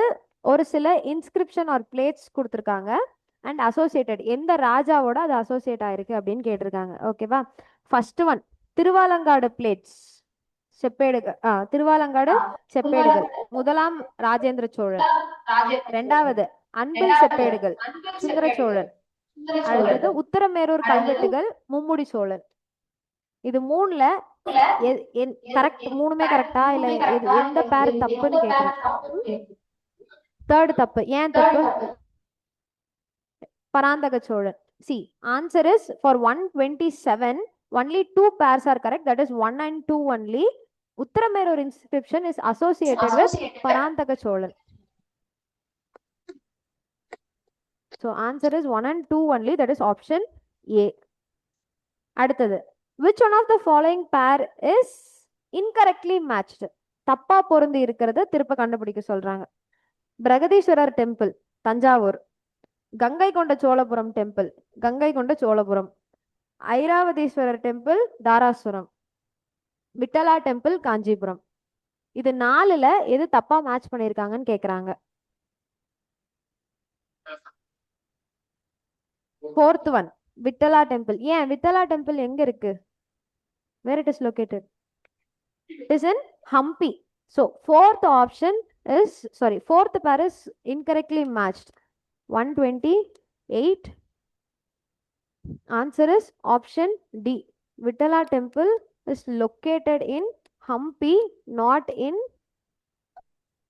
ஒரு சில இன்ஸ்கிரிப்ஷன் ஆர் பிளேட்ஸ் கொடுத்துருக்காங்க அண்ட் அசோசியேட்டட், எந்த ராஜாவோட அது அசோசியேட் ஆயிருக்கு அப்படின்னு கேட்டிருக்காங்க. ஓகேவா? ஃபர்ஸ்ட் ஒன், திருவாலங்காடு பிளேட்ஸ், செப்பேடுகள். திருவாலங்காடு செப்பேடுகள், முதலாம் ராஜேந்திர சோழன். இரண்டாவது அன்பில் செப்பேடுகள், சுந்தர சோழன். அடுத்தது உத்தரமேரூர் கல்வெட்டுகள், மும்முடி சோழன். இது மூணுல கரெக்ட், மூணுமே கரெக்டா இல்ல எந்த பேர் தப்புன்னு கேக்குறேன். தேர்ட் தப்பு. ஏன் தப்பு? Parantaka Cholan. See, answer is for 127 only 2 pairs are correct, that is 1 and 2 only. Uttaramerur inscription is associated with Parantaka Cholan. So answer is 1 and 2 only, that is option A. அடுத்தது, which one of the following pair is incorrectly matched? தப்பா பொருந்தி இருக்கிறது திருப்ப கண்டுபிடிக்க சொல்றாங்க. பிரகதீஸ்வரர் டெம்பிள், தஞ்சாவூர். கங்கை கொண்ட சோழபுரம் டெம்பிள், கங்கை கொண்ட சோழபுரம். ஐராவதீஸ்வரர் டெம்பிள், தாராசுரம். விட்டலா டெம்பிள், காஞ்சிபுரம். இது 4ல எது தப்பா மேட்ச் பண்ணிருக்காங்கன்னு கேக்குறாங்க. Fourth one, Vitthala temple. ஏன் விட்டலா டெம்பிள் எங்க இருக்கு? Where it is located? It is in Hampi. So fourth option is, sorry, fourth pair is incorrectly matched. 128. Answer is option D. Vitala temple is located in Hampi, not in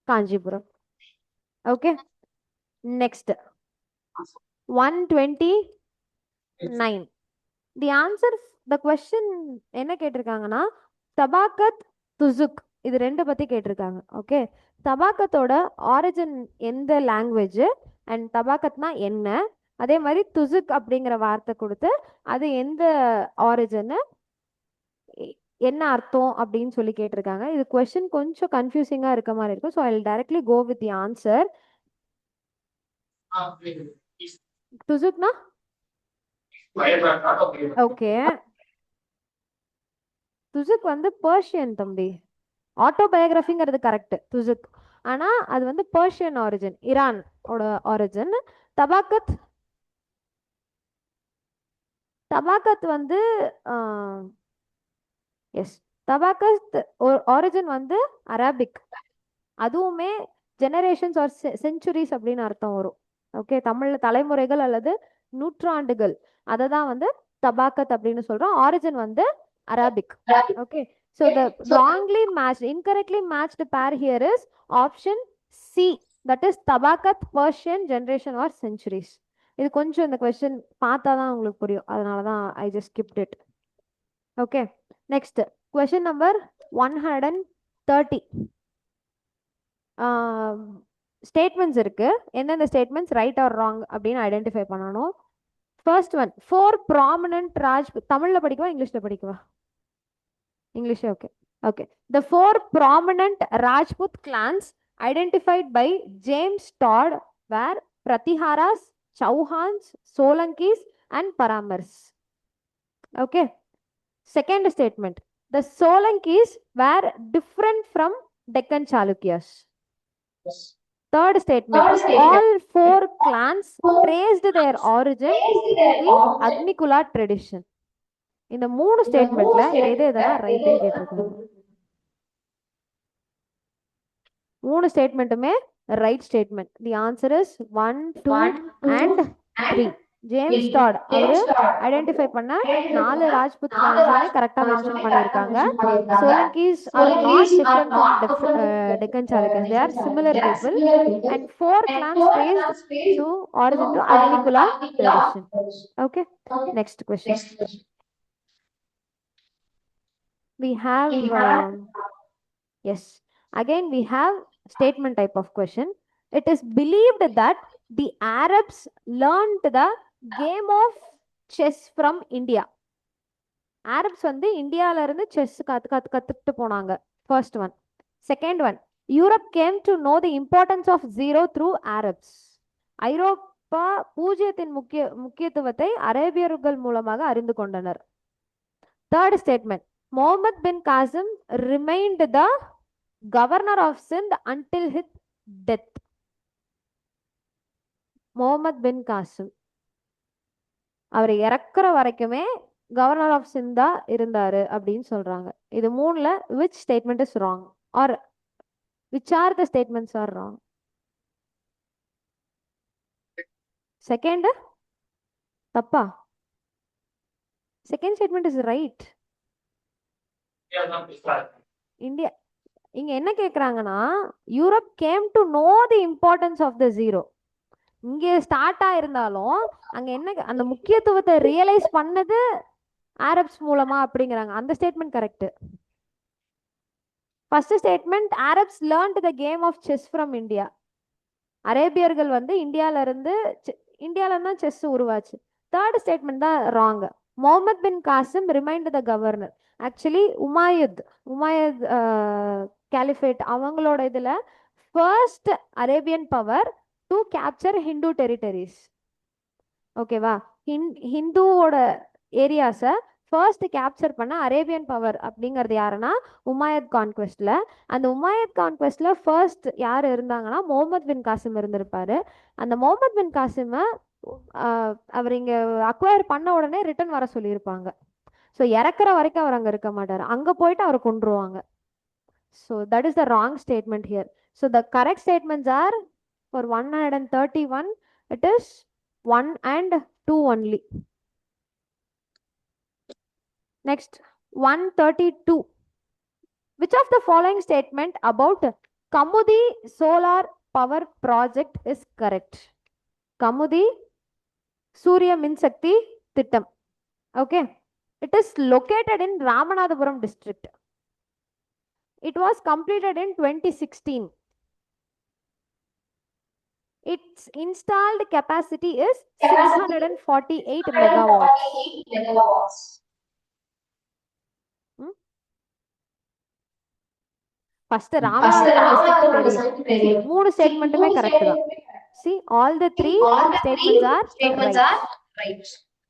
Kanjipuram. Okay. Next. 129. The answer, the question என்ன கேட்டிருக்காங்கன்னா தபாக்கத் துசுக் இது ரெண்டு பத்தி கேட்டிருக்காங்க. ஓகே, தபாக்கத்தோட ஆரிஜின் எந்த லாங்குவேஜ் அண்ட் தபாக்கத்னா என்ன, அதே மாதிரி துசுக் அப்படிங்கிற வார்த்தை கொடுத்து அது எந்த ஆரிஜின், என்ன அர்த்தம் அப்படின்னு சொல்லி கேட்டிருக்காங்க. இது கொஸ்டின் கொஞ்சம் கன்ஃபியூசிங்கா இருக்க மாதிரி இருக்கும். So I will directly go with the answer. துசுக்னா ஓகே, துசுக் வந்து பர்ஷியன் தம்பி. ஆட்டோபயோகிராஃபிங்கிறது கரெக்ட் துசுக், ஆனா அது வந்து பர்ஷியன் ஆரிஜின், ஈரான் ஓட ஆரிஜின். தபாக்கத், தபாக்கத் வந்து எஸ், தபாக்கத் ஆரிஜின் வந்து அரபிக். அதுவுமே ஜெனரேஷன்ஸ் ஆர் செஞ்சுரிஸ் அப்படின்னு அர்த்தம் வரும். ஓகே, தமிழ்ல தலைமுறைகள் அல்லது நூற்றாண்டுகள், அதை தான் வந்து தபாக்கத் அப்படின்னு சொல்றோம். ஆரிஜின் வந்து Arabic. Okay, so the wrongly matched, incorrectly matched pair here is option C, that is Tabakat, Persian, generation or centuries. இது கொஞ்சம் இந்த question பார்த்தா தான் உங்களுக்கு புரியும், அதனால தான் I just skipped it. Okay, next question number 130. Statements இருக்கு. எந்தெந்த ஸ்டேட்மெண்ட்ஸ் ரைட் ஆர் ராங் அப்படின்னு ஐடென்டிஃபை பண்ணணும். ஃபர்ஸ்ட் ஒன், 4 ப்ராமினன்ட் தமிழ்ல படிக்கவா இங்கிலீஷ்ல படிக்கவா? English, okay. Okay. The 4 prominent Rajput clans identified by James Todd were Pratiharas, Chauhans, Solankis, and Paramars. Okay. Second statement. The Solankis were different from Deccan Chalukyas. Yes. Third statement. All 4 clans traced their origin to the Agnikula tradition. இந்த 3 ஸ்டேட்மெண்ட்ல எது எதெல்லாம் ரைட்னு கேட்டிருக்காங்க. 3 ஸ்டேட்மெண்ட்டுமே right statement. The answer is 1, 2 and 3. James Tod அவரு ஐடென்டிஃபை பண்ண 4 ராஜ்புத் கிளான்ஸுமே கரெக்டா மென்ஷன் பண்ணிருக்காங்க. Solankis are not different from Deccan Chalukyas, they are similar people. and 4 clans traced to origin to Agnikula tradition. Okay, next question. We have yes, again we have statement type of question. It is believed that the Arabs learned the game of chess from India. Arabs வந்து இந்தியால இருந்து செஸ் கத்துக்கிட்டு போனாங்க. First one. Second one, Europe came to know the importance of zero through Arabs. ஐரோப்பா பூஜ்ஜியத்தின் முக்கியத்துவத்தை அரேபியர்கள் மூலமாக அறிந்து கொண்டனர். Third statement, Muhammad bin Qasim remained the governor of Sindh until his death. Muhammad bin Qasim அவர் இறக்குற வரைக்குமே கவர்னர் ஆஃப் சிந்தா இருந்தாரு அப்படின்னு சொல்றாங்க. இது 3ல which statement is wrong or which are the statements are wrong? Second தப்பா? Second statement is right. India இங்க என்ன கேக்குறாங்கன்னா, Europe came to know the importance of the zero. இங்க ஸ்டார்ட் ஆயிருந்தாலும் அங்க என்ன அந்த முக்கியத்துவத்தை ரியலைஸ் பண்ணது அரப்ஸ் மூலமா அப்படிங்கிறாங்க. அந்த statement correct. First statement, Arabs learned the game of chess from India. அரேபியர்கள் வந்து இந்தியால இருந்து தான் செஸ் உருவாச்சு. தேர்ட் ஸ்டேட்மெண்ட் தான் wrong. Muhammad bin Qasim remained the governor. Actually Umayyad caliphate அவங்களோட இதுல first Arabian power to capture Hindu territories. ஓகேவா, ஹிந்துவோட ஏரியாஸை ஃபர்ஸ்ட் கேப்சர் பண்ண அரேபியன் பவர் அப்படிங்கிறது யாருன்னா உமாயத் கான்குவெஸ்ட்ல. அந்த உமாயத் கான்குவெஸ்ட்ல ஃபர்ஸ்ட் யார் இருந்தாங்கன்னா முகமது பின் காசிம் இருந்திருப்பாரு. அந்த முகமது பின் காசிமை அவர் இங்க அக்வயர் பண்ண உடனே ரிட்டர்ன் வர சொல்லியிருப்பாங்க. ஸோ இறக்குற வரைக்கும் அவர் அங்கே இருக்க மாட்டார், அங்கே போயிட்டு அவரை கொண்டுருவாங்க. So that is the wrong statement here. So the correct statements are for 131, it is 1 and 2 only. Next, 132. Which of the following statement about Kamudi solar power project is correct? Kamudi Surya Minsakti Tittam. Okay. It is located in Ramanathapuram district. It was completed in 2016. Its installed capacity is 648 megawatts. First, Ramanathapuram district தெரியும். மூணு ஸ்டேட்மெண்ட்டுமே கரெக்ட் தான். See, all the three statements are right.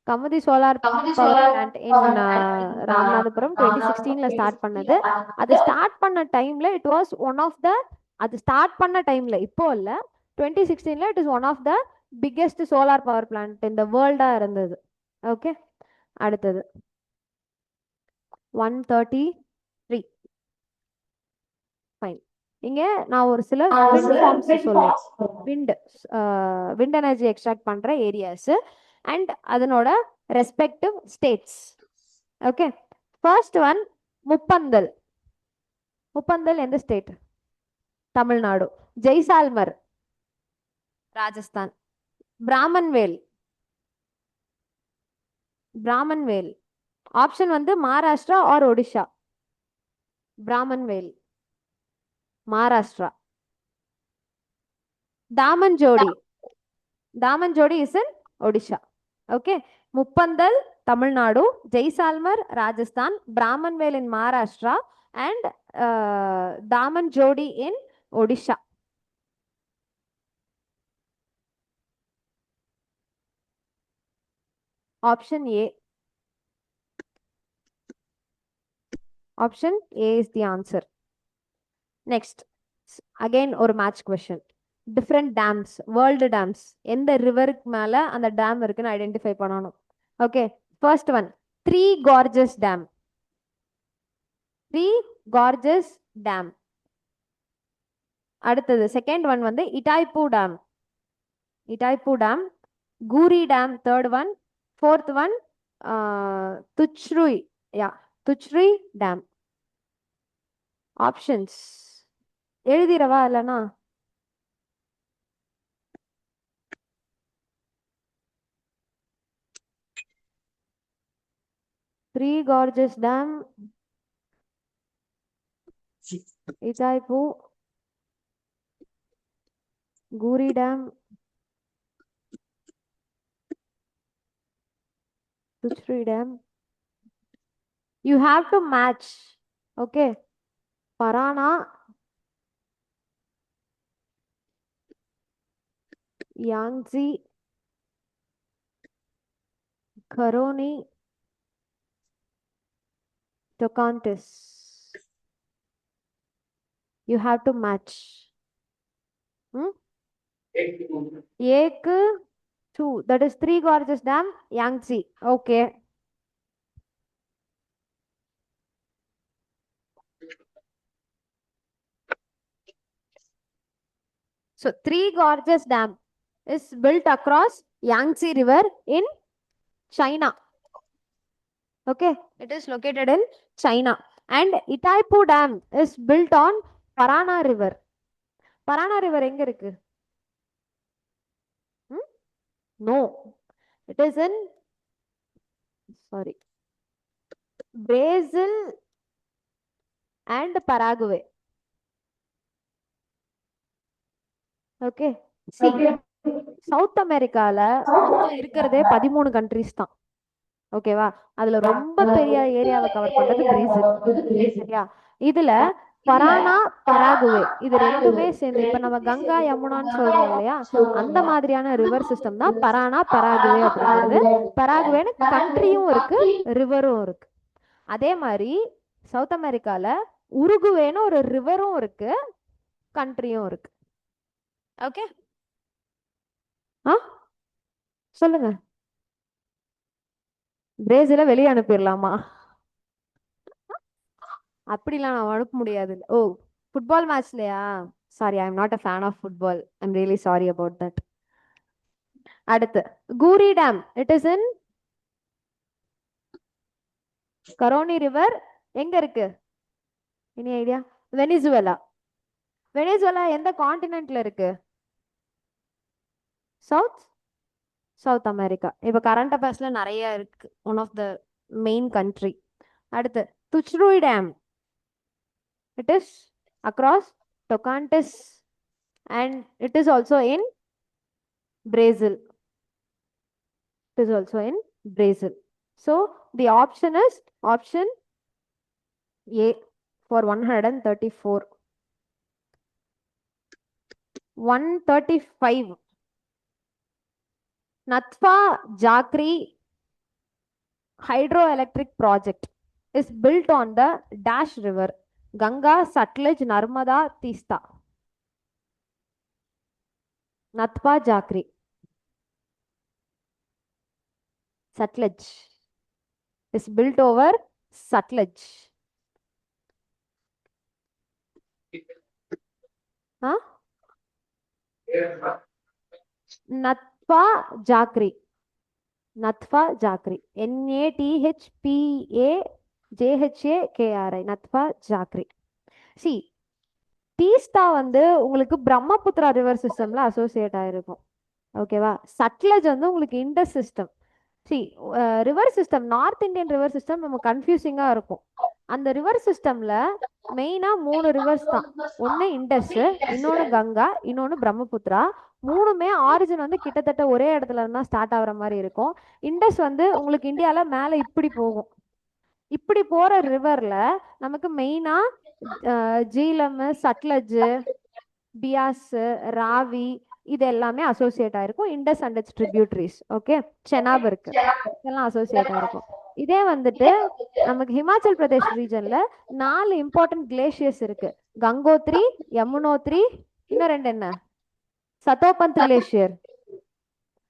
Kamudi solar power plant in Ramanathapuram 2016ல ஸ்டார்ட் பண்ணது. அது ஸ்டார்ட் பண்ண டைம்ல it was one of the அது ஸ்டார்ட் பண்ண டைம்ல இப்போ இல்ல 2016ல it is one of the biggest solar power plant in the world இருந்தது. ஓகே, அடுத்தது 133. ஃபைன். இங்க நான் ஒரு சில விண்ட் ஃபார்ம்ஸ் சொல்லுவேன். விண்ட் எனர்ஜி எக்ஸ்ட்ராக்ட் பண்ற ஏரியாஸ் அண்ட் அதனோட respective states. Okay, first one Muppandal. Muppandal எந்த ஸ்டேட்? தமிழ்நாடு. ஜெய்சால்மர் ராஜஸ்தான். பிராமன்வேல் ஆப்ஷன் வந்து Maharashtra or Odisha. Brahmanvel Maharashtra. Damanjodi is in Odisha. Okay. Muppandal, Tamil Nadu. Jaisalmer, Rajasthan. Brahmanvel in Maharashtra. And Damanjodi in Odisha. Option A. Option A is the answer. Next, again ஒரு match question. Different dams, world dams, எந்த ரிவருக்கு மேல அந்த டேம் இருக்குன்னு ஐடென்டிஃபை பண்ணணும். Okay, first one three Gorges dam. அடுத்தது செகண்ட் ஒன் வந்து Itaipu dam. Guri dam third one. Fourth one Tucurui dam. Options எழுதிரவா இல்லனா? Three Gorges dam, Itaipu, Guri dam, Tucurui dam. You have to match. Okay. Parana, Yangtze, Caroni, Tocantins. You have to match. Ek, 2. That is three gorgeous dam, Yangtze. Okay. So three gorgeous dam is built across Yangtze River in China. Okay, it is located in China. And Itaipu Dam is built on Parana River. Parana River எங்க இருக்கு? No, it is in Brazil and Paraguay. Okay, see, south அமெரிக்கால இருக்கிறதே 13 கண்ட்ரிஸ் தான். ஓகேவா? அதுல ரொம்ப பெரிய ஏரியாவை கவர் பண்றது பிரேசில். சரியா? இதுல பரானா, பராகுவே இது ரெண்டுமே சேர்ந்து இப்ப நம்ம கங்கா யமுனான்னு சொல்றோம் இல்லையா, அந்த மாதிரியான ரிவர் சிஸ்டம் தான் பரானா பராகுவே அப்படிங்கிறது. பராகுவேன்னு கண்ட்ரியும் இருக்கு, ரிவரும் இருக்கு. அதே மாதிரி சவுத் அமெரிக்கால உருகுவேன்னு ஒரு ரிவரும் இருக்கு, கண்ட்ரியும் இருக்கு. ஓகே, சொல்லுங்க. பிரேசில வெளியே அனுப்பிடலாமா? அப்படிலாம் நான் அனுப்ப முடியாது. ஓ, ஃபுட்பால் மேட்ச்லையா? Sorry, I am not a fan of football. I am really sorry about that. அடுத்து Guri dam. It is in Caroni river. எங்க இருக்கு? Any idea? வெனிசுவேலா. வெனிசுவேலா எந்த காண்டினென்ட்ல இருக்கு? South south America. இப்போ கரண்ட் அஃபேர்ஸ்ல நிறைய இருக்கு. One of the main country. அடுத்து Tucurui dam. It is across Tocantins and it is also in Brazil. It is also in Brazil. So the option is option A for 134. 135. Natfa Jakri hydroelectric project is built on the Dash River, Ganga, Satluj, Narmada, Tista. Natfa Jakri. Satluj is built over Satluj. Huh? Natfa Jakri. Natfa Jakri. NATHPAJHAKRI. Natfa Jakri. See, Teesta வந்து உங்களுக்கு பிரம்மபுத்திரா ரிவர் சிஸ்டம்ல அசோசியேட் ஆயிருக்கும். ஓகேவா? சட்லஜ் வந்து உங்களுக்கு Indus system. C, river system, north Indian river system நம்ம கன்ஃபியூசிங்கா இருக்கும். அந்த ரிவர் சிஸ்டம்ல மெயினா 3 ரிவர்ஸ் தான். ஒன்னு இண்டஸ், இன்னொன்னு கங்கா, இன்னொன்னு பிரம்மபுத்திரா. மூணுமே ஆரிஜின் வந்து கிட்டத்தட்ட ஒரே இடத்துல இருந்தா ஸ்டார்ட் ஆகுற மாதிரி இருக்கும். இண்டஸ் வந்து உங்களுக்கு இந்தியால மேல இப்படி போகும். இப்படி போற ரிவர்ல நமக்கு மெயினா ஜீலம், சட்லஜ், பியாஸ், ராவி இது எல்லாமே அசோசியேட் ஆயிருக்கும். Indus and its tributaries. Okay, Chenab இருக்கு, இதெல்லாம் அசோசியேட் ஆயிருக்கும். இதே வந்துட்டு நமக்கு ஹிமாச்சல் பிரதேஷ் ரீஜன்ல 4 இம்பார்ட்டன்ட் கிளேஷியர்ஸ் இருக்கு. கங்கோத்ரி, யமுனோத்ரி, இன்னும் 2 என்ன? சதோபந்த் கிளேஷியர்.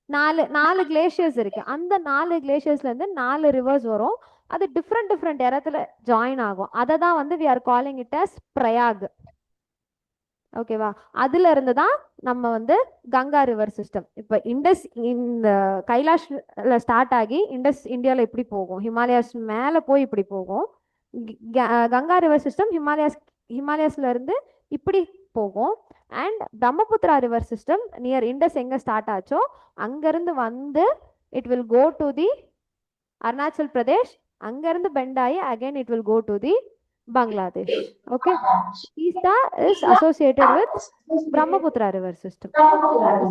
4 கிளேஷியர்ஸ் இருக்கு. அந்த 4 கிளேஷியர்ஸ்ல இருந்து 4 ரிவர்ஸ் வரும். அது டிஃப்ரெண்ட் இடத்துல ஜாயின் ஆகும். அதை தான் வந்து we are calling it as Prayag. ஓகேவா? அதுல இருந்து தான் நம்ம வந்து கங்கா ரிவர் சிஸ்டம். இப்ப இண்டஸ் இந்த கைலாஷ்ல ஸ்டார்ட் ஆகி இண்டஸ் இந்தியால இப்படி போகும், ஹிமாலயாஸ் மேல போய் இப்படி போகும். கங்கா ரிவர் சிஸ்டம் ஹிமாலயாஸ்ல இருந்து இப்படி போகும். And Brahmaputra river system near Indus எங்க ஸ்டார்ட் ஆச்சோ அங்கிருந்து வந்து it will go to the Arunachal Pradesh. அங்கிருந்து பெண்ட் ஆகி again it will go to the Bangladesh. Okay, Teesta is associated with Brahmaputra river system.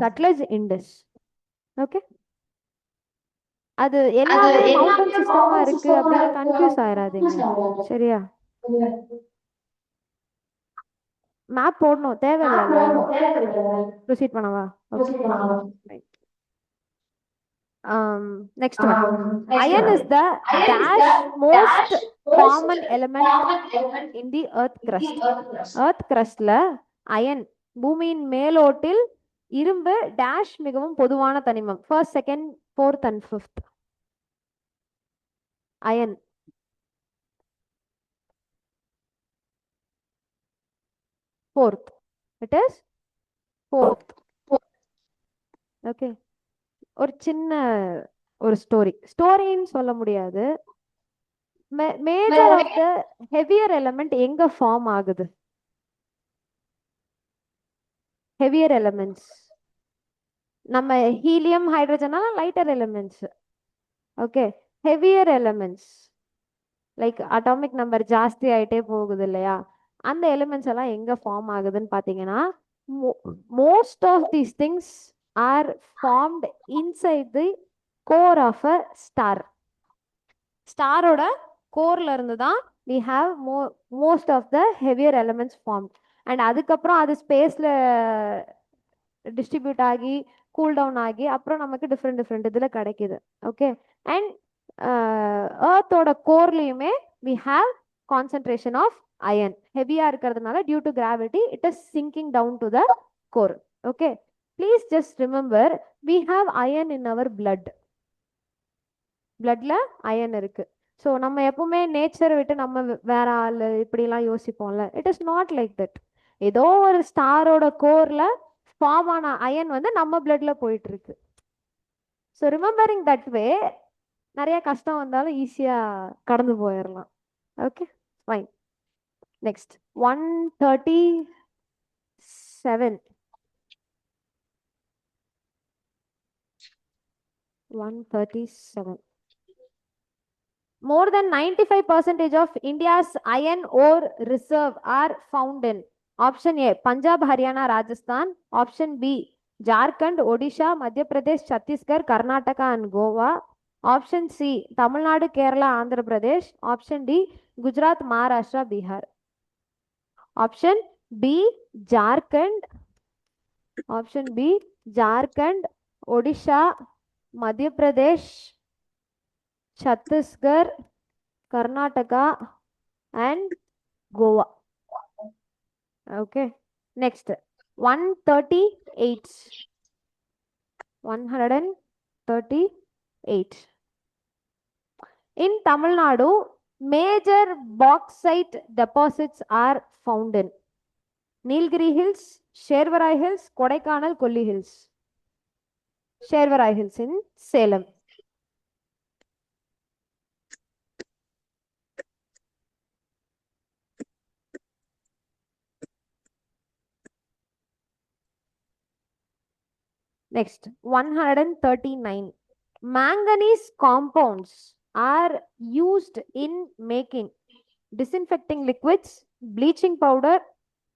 Satluj, Indus. Okay, அது எல்லாமே மவுண்டன் சிஸ்டமா இருக்கு அப்படின்னு கன்ஃபியூஸ் ஆயிராதீங்க. சரியா? மேப் போடணும் தேவையில்ல. ப்ரொசீட் பண்ணவா? Okay. Next one. Iron is the dash most common element in the earth crust. Earth crustல iron பூமியின் மேலோட்டில் இரும்பு dash மிகவும் பொதுவான தனிமம். First, second, fourth and fifth. Iron. Fourth. It is fourth. Okay. ஒரு சின்ன ஒரு ஸ்டோரின்னு சொல்ல முடியாது. Major of the heavier element எங்க ஃபார்ம் ஆகுது? ஹெவியர் எலிமெண்ட்ஸ் நம்ம helium, hydrogen lighter elements. Okay, heavier elements like atomic number ஜாஸ்தி ஆயிட்டே போகுது இல்லையா, அந்த எலிமெண்ட்ஸ் எல்லாம் எங்க ஃபார்ம் ஆகுதுன்னு பாத்தீங்கன்னா most of these things are formed inside the core of a star. ஸ்டாரோட கோர்ல இருந்து தான் we have most of the heavier elements formed. and அதுக்கப்புறம் அது ஸ்பேஸ்ல டிஸ்ட்ரிபியூட் ஆகி கூல் டவுன் ஆகி அப்புறம் நமக்கு டிஃப்ரெண்ட் இதுல கிடைக்குது. ஓகே, அண்ட் எர்த்தோட கோர்லயுமே we have concentration of iron. ஹெவியா இருக்கிறதுனால due to gravity it is sinking down to the core. Okay, please just remember we have iron in our blood. bloodல iron இருக்கு. ஸோ நம்ம எப்பவுமே நேச்சரை விட்டு நம்ம வேற ஆள் இப்படிலாம் யோசிப்போம்ல. It is not like that. ஏதோ ஒரு ஸ்டாரோட கோர்ல ஃபார்ம் ஆன அயன் வந்து நம்ம பிளட்ல போயிட்டு இருக்கு. ஸோ ரிமெம்பரிங் தட் வே நிறைய கஷ்டம் வந்தாலும் ஈஸியா கடந்து போயிடலாம். Okay fine. Next 137. 137. More than 95% of India's iron ore reserve are found in option A Punjab, Haryana, Rajasthan. Option B Jharkhand, Odisha, Madhya Pradesh, Chhattisgarh, Karnataka and Goa. Option C Tamil Nadu, Kerala, Andhra Pradesh. Option D Gujarat, Maharashtra, Bihar. Option B Jharkhand. Option B Jharkhand, Odisha, Madhya Pradesh, Chhattisgarh, Karnataka and Goa. Okay. Next 138. 138. In Tamil Nadu, major bauxite deposits are found in Nilgiri Hills, Shervarai Hills, Kodaikanal, Kolli Hills. Shervarai Hills in Salem. Next 139. Manganese compounds are used in making disinfecting liquids, bleaching powder,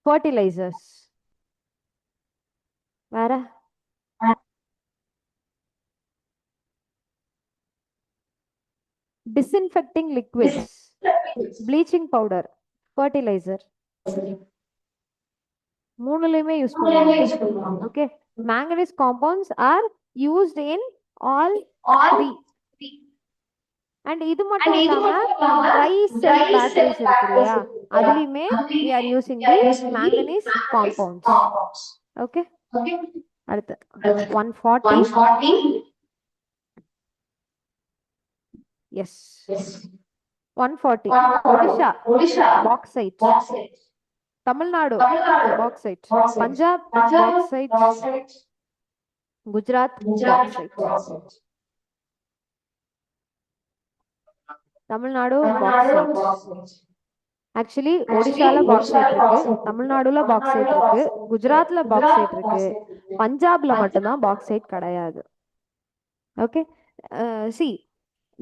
fertilizers. வேற disinfecting liquids, bleaching powder, fertilizer. மூணுலயுமே யூஸ் பண்ணுவாங்க. Okay. Manganese compounds are used in all three. And இது மட்டும் இல்லாம dry cell batteries இருக்கு இல்லையா, அதுலயுமே we are using the manganese compounds. Okay. அடுத்து 140. Yes. 140. Odisha bauxite. Tamil Nadu bauxite. Punjab bauxite. Gujarat bauxite. Tamil Nadu bauxite. Actually ஒடிஷால பாக்சைட் இருக்கு, தமிழ்நாடுல பாக்சைட் இருக்கு, குஜராத்ல பாக்சைட் இருக்கு, பஞ்சாப்ல மட்டும்தான் பாக்சைட் கிடையாது. ஓகே. சி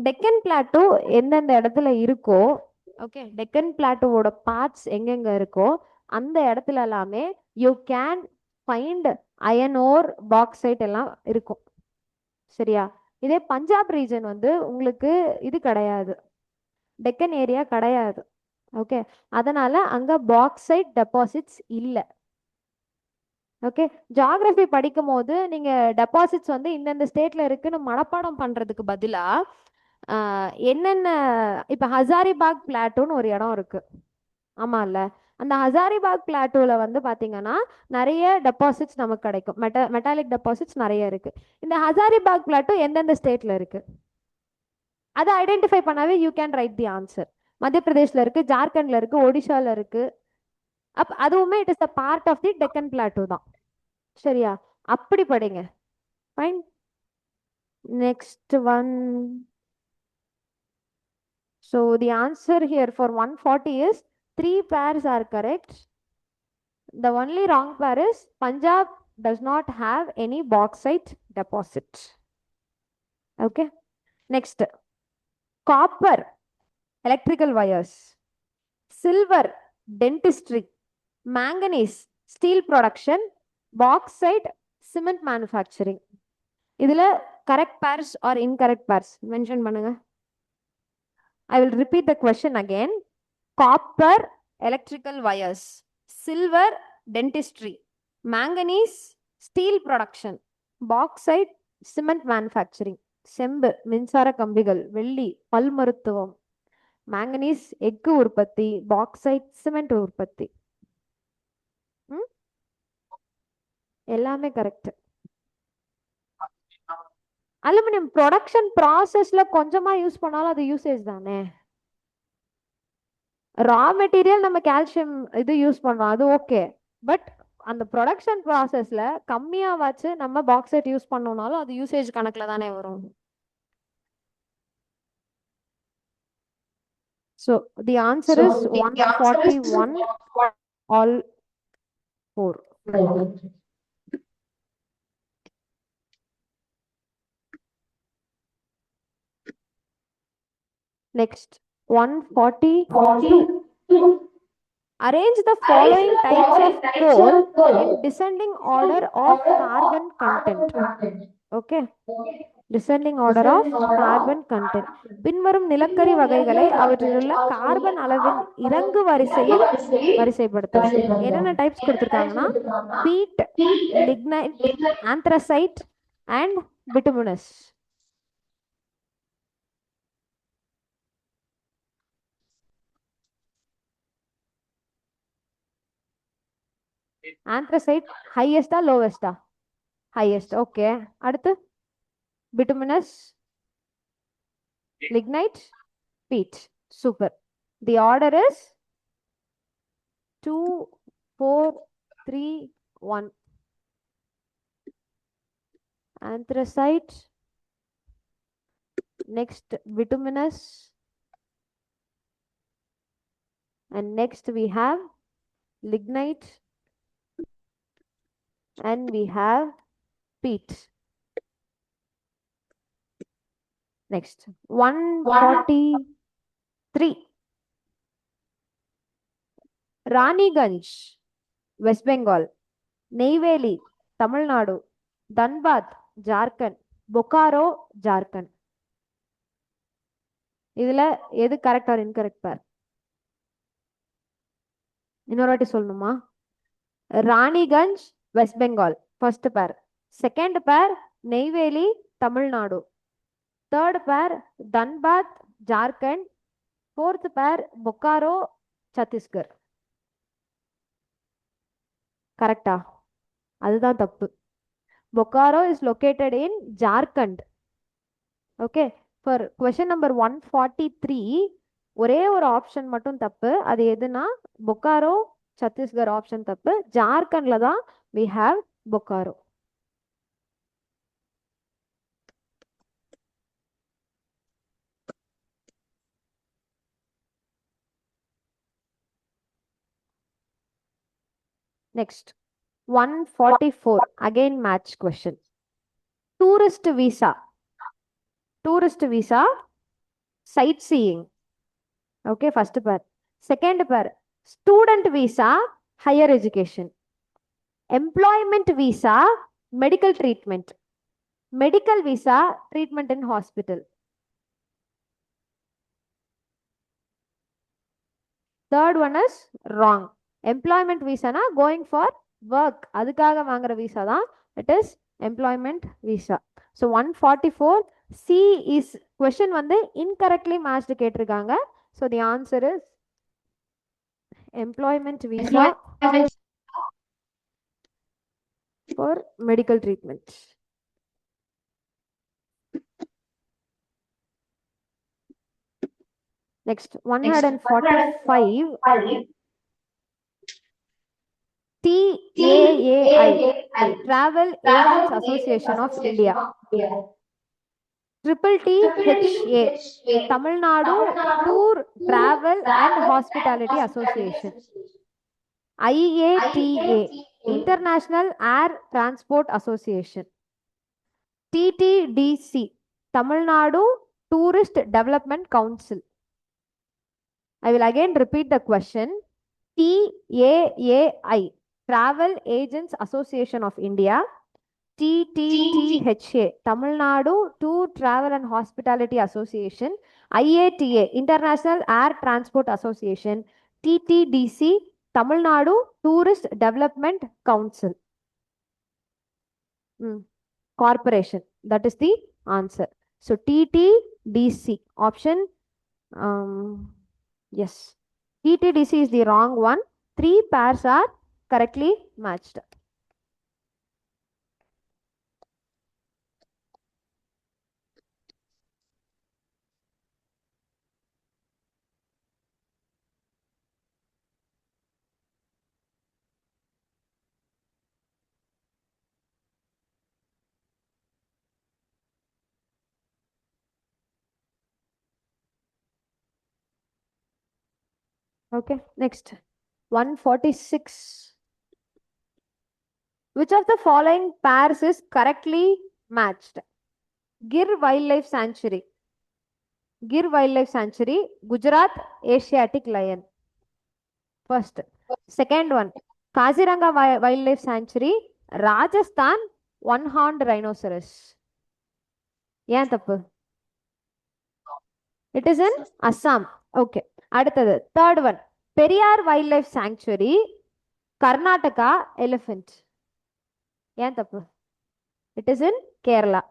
டெக்கன் பிளாட்டோ எந்தெந்த இடத்துல இருக்கோ, ஓகே, டெக்கன் பிளாட்டோவோட பார்ட்ஸ் எங்கெங்க இருக்கோ அந்த இடத்துல எல்லாமே you can find iron ore bauxite எல்லாம் இருக்கும். சரியா? இதே பஞ்சாப் ரீஜன் வந்து உங்களுக்கு இது கிடையாது, டெக்கன் ஏரியா கிடையாது. ஓகே, அதனால அங்க பாக்சைட் டெபாசிட்ஸ் இல்லை. ஓகே, ஜியாகிரபி படிக்கும் போது நீங்க டெபாசிட்ஸ் வந்து இந்தந்த ஸ்டேட்ல இருக்குன்னு மனப்பாடம் பண்றதுக்கு பதிலா என்னென்ன, இப்ப ஹசாரிபாக் பிளாட்டோன்னு ஒரு இடம் இருக்கு, ஆமா இல்ல, அந்த ஹசாரிபாக் பிளாட்டோல வந்து பாத்தீங்கன்னா நிறைய டெபாசிட்ஸ் நமக்கு கிடைக்கும், மெட்டாலிக் டெபாசிட்ஸ் நிறைய இருக்கு. இந்த ஹசாரிபாக் பிளாட்டோ எந்தெந்த ஸ்டேட்ல இருக்கு அதை ஐடென்டிஃபை பண்ணாவே you can write the answer. மத்திய பிரதேஷ்ல இருக்கு, ஜார்க்கண்ட்ல இருக்கு, ஒடிஷால இருக்கு. அதுவுமே it is a part of the Deccan plateau தான். சரியா? அப்படி படிங்க. Fine. Next one. So the answer here for 140 is 3 pairs are correct. The only wrong pair is Punjab does not have any bauxite deposit. Okay. Next, copper electrical wires, silver dentistry, manganese steel production, bauxite cement manufacturing. இதுல correct pairs or incorrect pairs mention பண்ணுங்க. I will repeat the question again. Copper electrical wires, silver dentistry, manganese steel production, bauxite cement manufacturing, செம்பு மின்சார கம்பிகள், வெள்ளி பல் மருத்துவம், மேங்கனீஸ் எஃகு உற்பத்தி, பாக்சைட் சிமெண்ட் உற்பத்தி. எல்லாமே கரெக்ட். அலுமினியம் ப்ரொடக்ஷன் ப்ராசஸ்ல கொஞ்சமா யூஸ் பண்ணாலும் அது யூசேஜ் தானே. ரா மெட்டீரியல் நம்ம கால்சியம் இது யூஸ் பண்றோம், அது ஓகே. பட் அந்த ப்ரொடக்ஷன் ப்ராசஸ்ல கம்மியா வச்சு நம்ம பாக்ஸைட் யூஸ் பண்ணோம்னாலும் அது யூசேஜ் கணக்குல தானே வரும். So the answer is 141 all 4. Next 142. Arrange the following types of coal in descending order of carbon content. Okay. Descending order of carbon content. பின்வரும் நிலக்கரி வகைகளை அவற்றிலுள்ள கார்பன் அளவின் இறங்கு வரிசையில் வரிசைப்படுத்தவும். என்னென்ன டைப்ஸ் கொடுத்திருக்காங்கன்னா peat, lignite, anthracite and bituminous. Anthracite ஹையஸ்டா லோவஸ்டா? ஹையஸ்ட். ஓகே. அடுத்து bituminous, lignite, peat. Super. The order is 2, 4, 3, 1. Anthracite. Next bituminous. And next we have lignite. And we have peat. Next 143. Raniganj, West Bengal. Neyveli, Tamil Nadu. Dhanbad, Jharkhand. Bokaro, Jharkhand. இதுல எது கரெக்ட் ஆர் இன்கரெக்ட் பார்? இன்னொரு வாட்டி சொல்லணுமா? ராணிகஞ்ச் வெஸ்ட் பெங்கால் ஃபர்ஸ்ட் பேர். செகண்ட் பேர் நெய்வேலி தமிழ்நாடு. தேர்ட் பேர் தன்பாத் ஜார்க்கண்ட். ஃபோர்த் பேர் பொக்காரோ சத்தீஸ்கர். கரெக்டா? அதுதான் தப்பு. Bokaro is located in Jharkhand. Okay. For question number 143 ஒரே ஒரு ஆப்ஷன் மட்டும் தப்பு. அது எதுனா பொக்காரோ சத்தீஸ்கர் ஆப்ஷன் தப்பு. ஜார்க்கண்ட்ல தான் we have Bokaro. Next 144 again match question. Tourist visa. Tourist visa sightseeing. Okay, first pair. Second pair student visa higher education. Employment visa medical treatment. Medical visa treatment in hospital. Third one is wrong. Employment visa na going for work, அதுக்காக வாங்குற visa தான். It is employment visa. So 144 C is question வந்து incorrectly matched கேட்டிருக்காங்க. So the answer is employment visa for medical treatment. Next 145 TAAI Travel Agents Association of India. TTHA Tamil Nadu Tour Travel and Hospitality Association. IATA International Air Transport Association. TTDC Tamil Nadu Tourist Development Council. I will again repeat the question. TAAI Travel Agents Association of India. TTHA Tamil Nadu Tour Travel and Hospitality Association. IATA International Air Transport Association. TTDC Tamil Nadu Tourist Development Council. Corporation. That is the answer. So TTDC option. Yes. TTDC is the wrong one. 3 pairs are correctly matched. Okay, next 146. Which of the following pairs is correctly matched? Gir Wildlife Sanctuary. Gir Wildlife Sanctuary, Gujarat Asiatic lion. First. Second one, Kaziranga Wildlife Sanctuary, Rajasthan one-horned rhinoceros. ஏன் தப்பு? It is in Assam. Okay. அடுத்தது third one, Periyar Wildlife Sanctuary, Karnataka elephant. ஏன் தப்பு? It is in Kerala.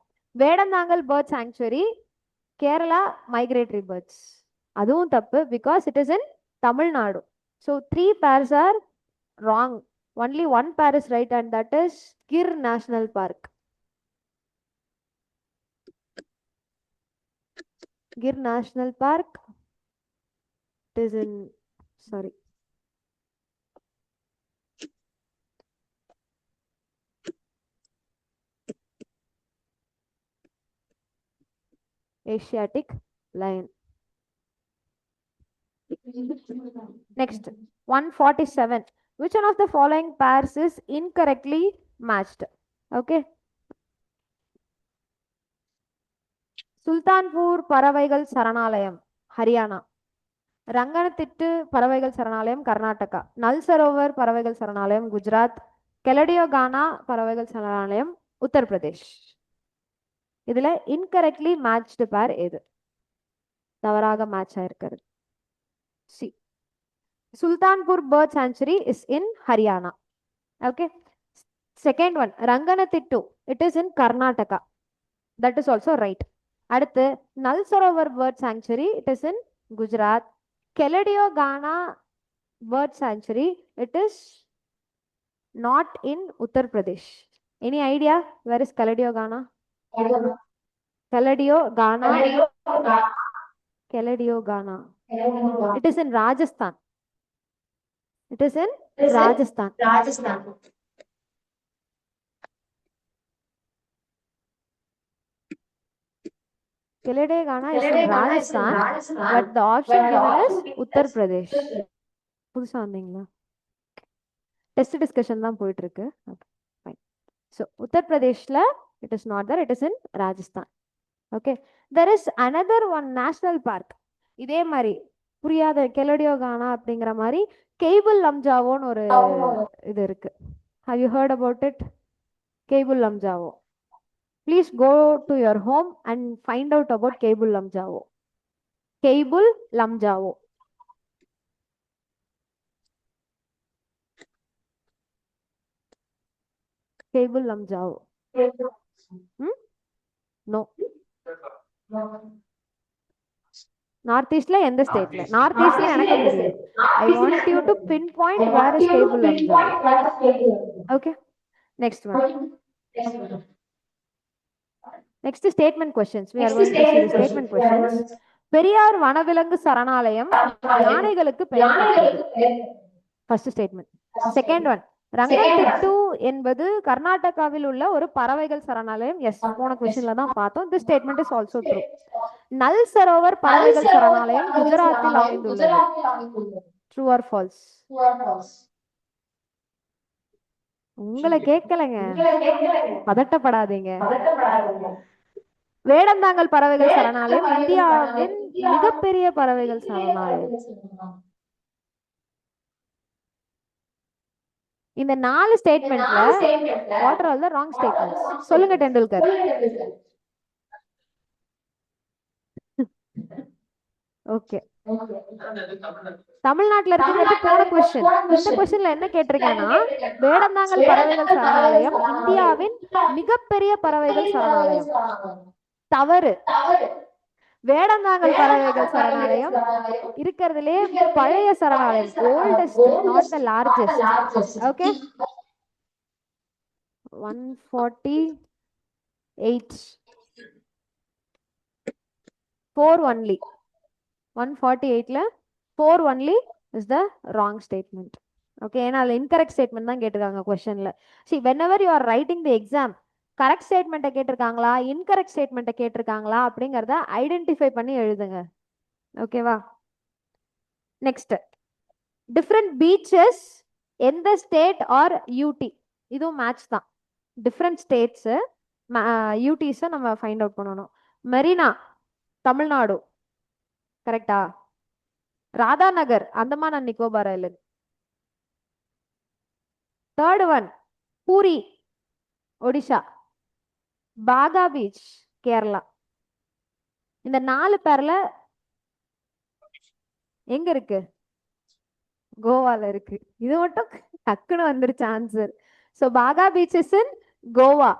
Vedanangal Bird Sanctuary, Kerala migratory birds. அதுவும் தப்பு because it is in Tamil Nadu. So 3 pairs are wrong. Only one pair is right, and that is Gir National Park. Gir National Park. It is in, sorry. Asiatic lion. Next, 147. Which one of the following pairs is incorrectly matched? Okay. Sultanpur Paravaigal Saranalayam, Haryana. Ranganatittu Paravaigal Saranalayam, Karnataka. Nal Sarovar Paravaigal Saranalayam, Gujarat. Keladio Gana Paravaigal Saranalayam, Uttar Pradesh. இதுல incorrectly matched pair எது? தவறாக match ஆயிருக்கிறது. See, Sultanpur Bird Sanctuary is in Haryana. Okay. Second one, Ranganatittu. It is in Karnataka. That is also right. அடுத்து Nal Sarovar Bird Sanctuary. It is in Gujarat. Keladio Gana Bird Sanctuary. It is not in Uttar Pradesh. Any idea where is Keladio Gana? Keladio Gana. Keladio Gana. It is in Rajasthan. It is in Rajasthan. Keladio Gana is in Rajasthan, but the option given is Uttar Pradesh. புதுசா வந்தீங்களா? டெஸ்ட் டிஸ்கஷன் தான் போயிட்டு இருக்கு. Fine. So Uttar Pradeshல it is not there. It is in Rajasthan. Okay. There is another one national park. இதே மாதிரி புரியாத கெலடியோ கானா அப்படிங்கிற மாதிரி கேபிள் லம்ஜாவோன்னு ஒரு இது இருக்கு. Have you heard about it? Keibul Lamjao. Please go to your home and find out about Keibul Lamjao. Keibul Lamjao. Keibul Lamjao. No. North ஈஸ்ட்ல எந்த ஸ்டேட்ல? நார்த் ஈஸ்ட்ல எனக்கு தெரியும். I want you to pinpoint where is Keibul Lamjao. Okay. Next one. Next statement questions. We are going to see the statement questions. Periyar வனவிலங்கு சரணாலயம் யானைகளுக்கு பெயர் பெற்றது. First statement. Second one, ரங்கத்திட்டு என்பது கர்நாடகாவில் உள்ள ஒரு பறவைகள் சரணாலயம். எஸ், போன கொஸ்டின்ல தான் பார்த்தோம். This statement is also true. நல் சரோவர் பறவைகள் சரணாலயம் குஜராத்தில் அமைந்துள்ளது. True or false? உங்களை கேட்கலங்க, பதட்டப்படாதீங்க. வேடந்தாங்கல் பறவைகள் சரணாலயம் இந்தியாவின் மிகப்பெரிய பறவைகள் சரணாலயம். இந்த 4 ஸ்டேட்மெண்ட்ல what are all the wrong statements? சொல்லுங்க டெண்டுல்கர். ஓகே, தமிழ்நாட்டுல இருக்கிறது போன கொஸ்டின். இந்த கொஸ்டின்ல என்ன கேட்டிருக்கேன்னா, வேடந்தாங்கல் பறவைகள் சரணாலயம் இந்தியாவின் மிகப்பெரிய பறவைகள் சரணாலயம். தவறு. வேடந்தாங்கல் பறவைகள் சரணாலயம் இருக்கிறதுலே பழைய சரணாலயம், oldest, not the largest. Okay. 148 4 only. 148ல 4 only is the wrong statement. Okay, ஏன்னா அதுல incorrect statement தான் கேட்டிருக்காங்க கொஸ்டின்ல. See, whenever you are writing the exam, correct ஸ்டேட்மெண்ட்டை கேட்டிருக்காங்களா இன்கரெக்ட் ஸ்டேட்மெண்ட்டை கேட்டிருக்காங்களா அப்படிங்கிறத ஐடென்டிஃபை பண்ணி எழுதுங்க. ஓகேவா? நெக்ஸ்ட் டிஃப்ரெண்ட் பீச்சஸ் எந்த ஸ்டேட் ஆர் யூடி, இதுவும் மேட்ச் தான். டிஃப்ரெண்ட் ஸ்டேட்ஸு யூடிஸை நம்ம ஃபைண்ட் அவுட் பண்ணணும். மெரினா தமிழ்நாடு, கரெக்டா? Radhanagar Andaman and Nicobar Island. Third one puri Odisha, Baja beach Kerala. இந்த 4 பேர்ல எங்க இருக்கு? கோவால இருக்கு. இது மட்டும் டக்குன்னு வந்துருச்சு answer. So Baja beach is in Goa.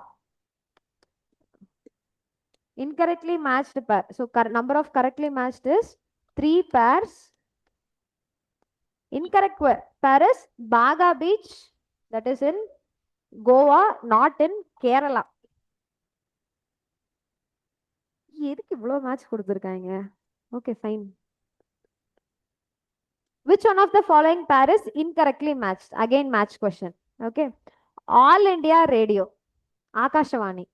Incorrectly matched pair. So number of correctly matched is 3 pairs. Incorrect pair is Baga Beach, that is in Goa, not in Kerala. எதுக்கு இவ்வளோ மேட்ச் கொடுத்துருக்காங்க? Okay fine. Which one of the following pair is incorrectly matched? Again match question. Okay. All India Radio, Akashvani.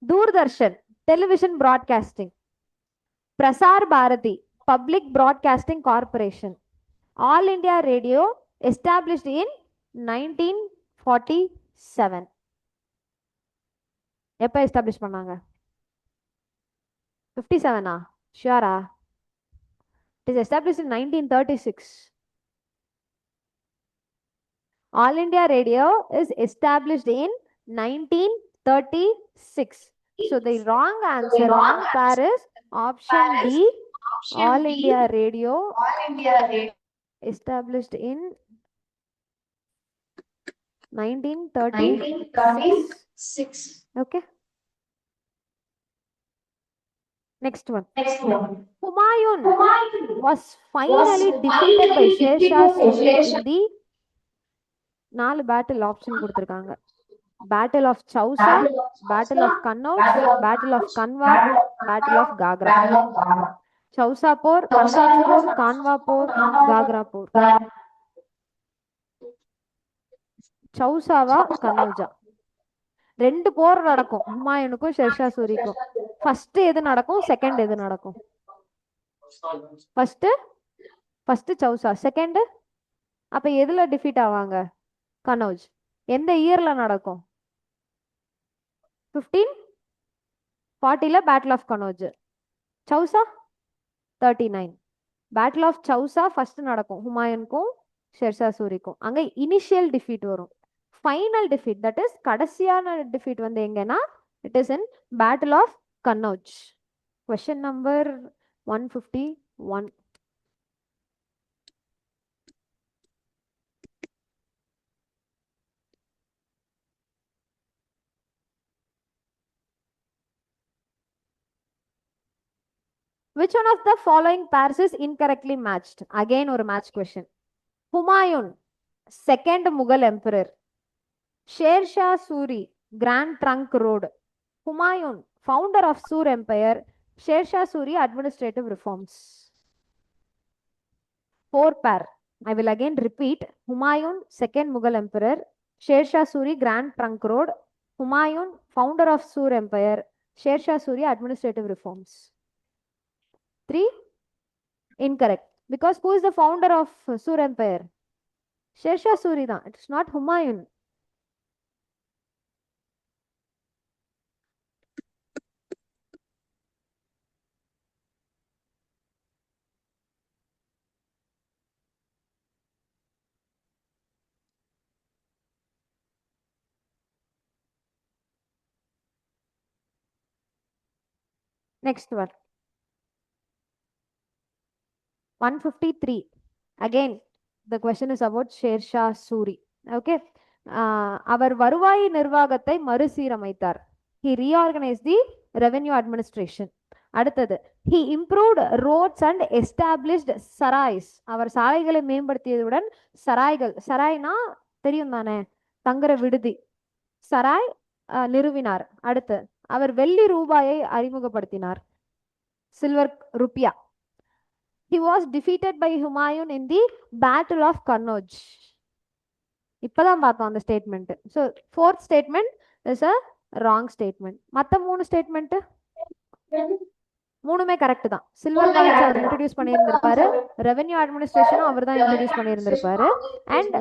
Doordarshan, television broadcasting. Prasar Bharati, Public Broadcasting Corporation. All India Radio established in 1947. எப்போ எஸ்டாப்ளிஷ் பண்ணாங்க? 57 ஷியரா? It is established in 1936. All India Radio is established in 1936. So the wrong answer on pair is option D. All India Radio established in 1936. Okay. Next one. Humayun was finally defeated by Sher Shah Suri in the 4 battle option கொடுத்திருக்காங்க. Battle of Chausa, Battle of Kannauj, Battle of Kanwa, Battle of Gagra. Chausa Por, Kannauj Por, Kanwa Por, Gagra Por. சௌசாவா கனௌஜா, 2 போர் நடக்கும் ஹுமாயூனுக்கும் ஷெர்ஷா சூரிக்கும். ஃபர்ஸ்ட் எது நடக்கும், செகண்ட் எது நடக்கும்? ஃபர்ஸ்ட் சௌசா, செகண்ட் அப்ப எதுல டிஃபீட் ஆவாங்க? கனௌஜ். எந்த இயர்ல நடக்கும்? 1540ல battle of Kannauj. Chausa 39. Battle of Chausa first நடக்கும் ஹுமாயூனுக்கும் ஷெர்ஷா சூரிக்கும். அங்க இனிஷியல் டிஃபீட் வரும். ஃபைனல் டிஃபீட், தட் இஸ் கடைசியான டிஃபீட் வந்து எங்கன்னா it is in battle of Kannauj. Question number 151. Which one of the following pairs is incorrectly matched? Again ஒரு match question. Humayun, second Mughal emperor. Sher Shah Suri, Grand Trunk Road. Humayun, founder of Sur Empire. Sher Shah Suri, administrative reforms. 4 pair. I will again repeat. Humayun, second Mughal emperor. Sher Shah Suri, Grand Trunk Road. Humayun, founder of Sur Empire. Sher Shah Suri, administrative reforms. 3 incorrect, because who is the founder of Sur Empire? Sher Shah Suri da. It is not Humayun. Next one. 153. Again, the question is about Sher Shah Suri. Okay. அவர் வருவாய் நிர்வாகத்தை மறுசீரமைத்தார். He reorganized the revenue administration. அடுத்தது, he improved roads and established sarais. அவர் சாலைகளை மேம்படுத்தியதுடன் சராய்கள், சராய்னா தெரியும் தானே, தங்குற விடுதி, சராய் நிறுவினார். அடுத்து, அவர் வெள்ளி ரூபாயை அறிமுகப்படுத்தினார், silver ருப்பியா. He was defeated by Humayun in the Battle of Kannauj. இப்பதான் பார்த்தோம் அந்த statement. So 4th statement is a wrong statement. மற்ற 3 ஸ்டேட்மெண்ட் மூணுமே கரெக்ட் தான். சில்வர் காயின்ஸ் அவர் இன்ட்ரடியூஸ் பண்ணியிருந்திருப்பாரு, ரெவென்யூ அட்மினிஸ்ட்ரேஷனும் அவர் தான் இன்ட்ரடியூஸ் பண்ணியிருந்திருப்பாரு, and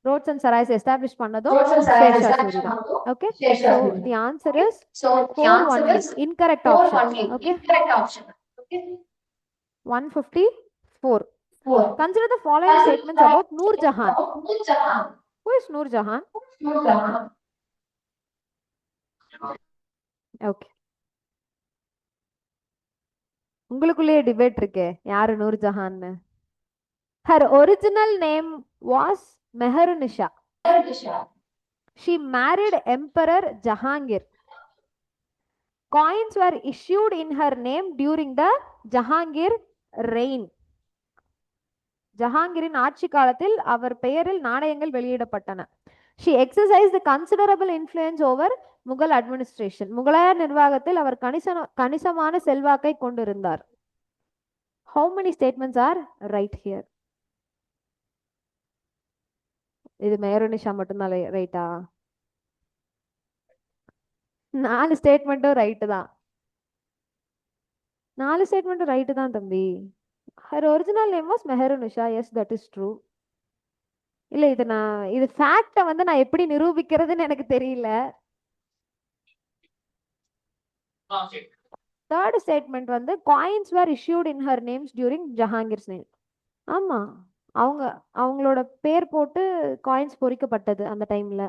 roads and sarais establish பண்ணதும் ஷேர்ஷா சூரி தான். Okay, so the answer is 4 only. Incorrect option. Okay, 154. Consider the following statements about Noor Jahan. Who is Noor Jahan? Okay, உங்களுக்குள்ளேயே டிபேட் இருக்கே யாரு Noor ஜஹான்னு. Her original name was Meher-Nisha. She married Emperor Jahangir. Coins were issued in her name during the Jahangir reign. ஜஹாங்கீரின் ஆட்சி காலத்தில் அவர் பெயரில் நாணயங்கள் வெளியிடப்பட்டன. She exercised considerable influence over Mughal administration. முகலாய நிர்வாகத்தில் அவர் கணிசமான செல்வாக்கை கொண்டிருந்தார். How many statements are right here? இது மேயர்-நிஷா மட்டும்தான் ரைட்டா? 4 ஸ்டேட்மெண்ட்டும் ரைட்டு தான். 4 ஸ்டேட்மெண்ட்டும் ரைட்டு தான் தம்பி. Her original name was Meher-Nisha. Yes, that is true. இல்ல இது ஃபேக்ட வந்து நான் எப்படி நிரூபிக்கிறதுன்னு எனக்கு தெரியல. Third statement வந்து coins were issued in her names during Jahangir's name. ஆமா, அவங்களோட பேர் போட்டு காயின்ஸ் பொறிக்கப்பட்டது அந்த டைம்ல.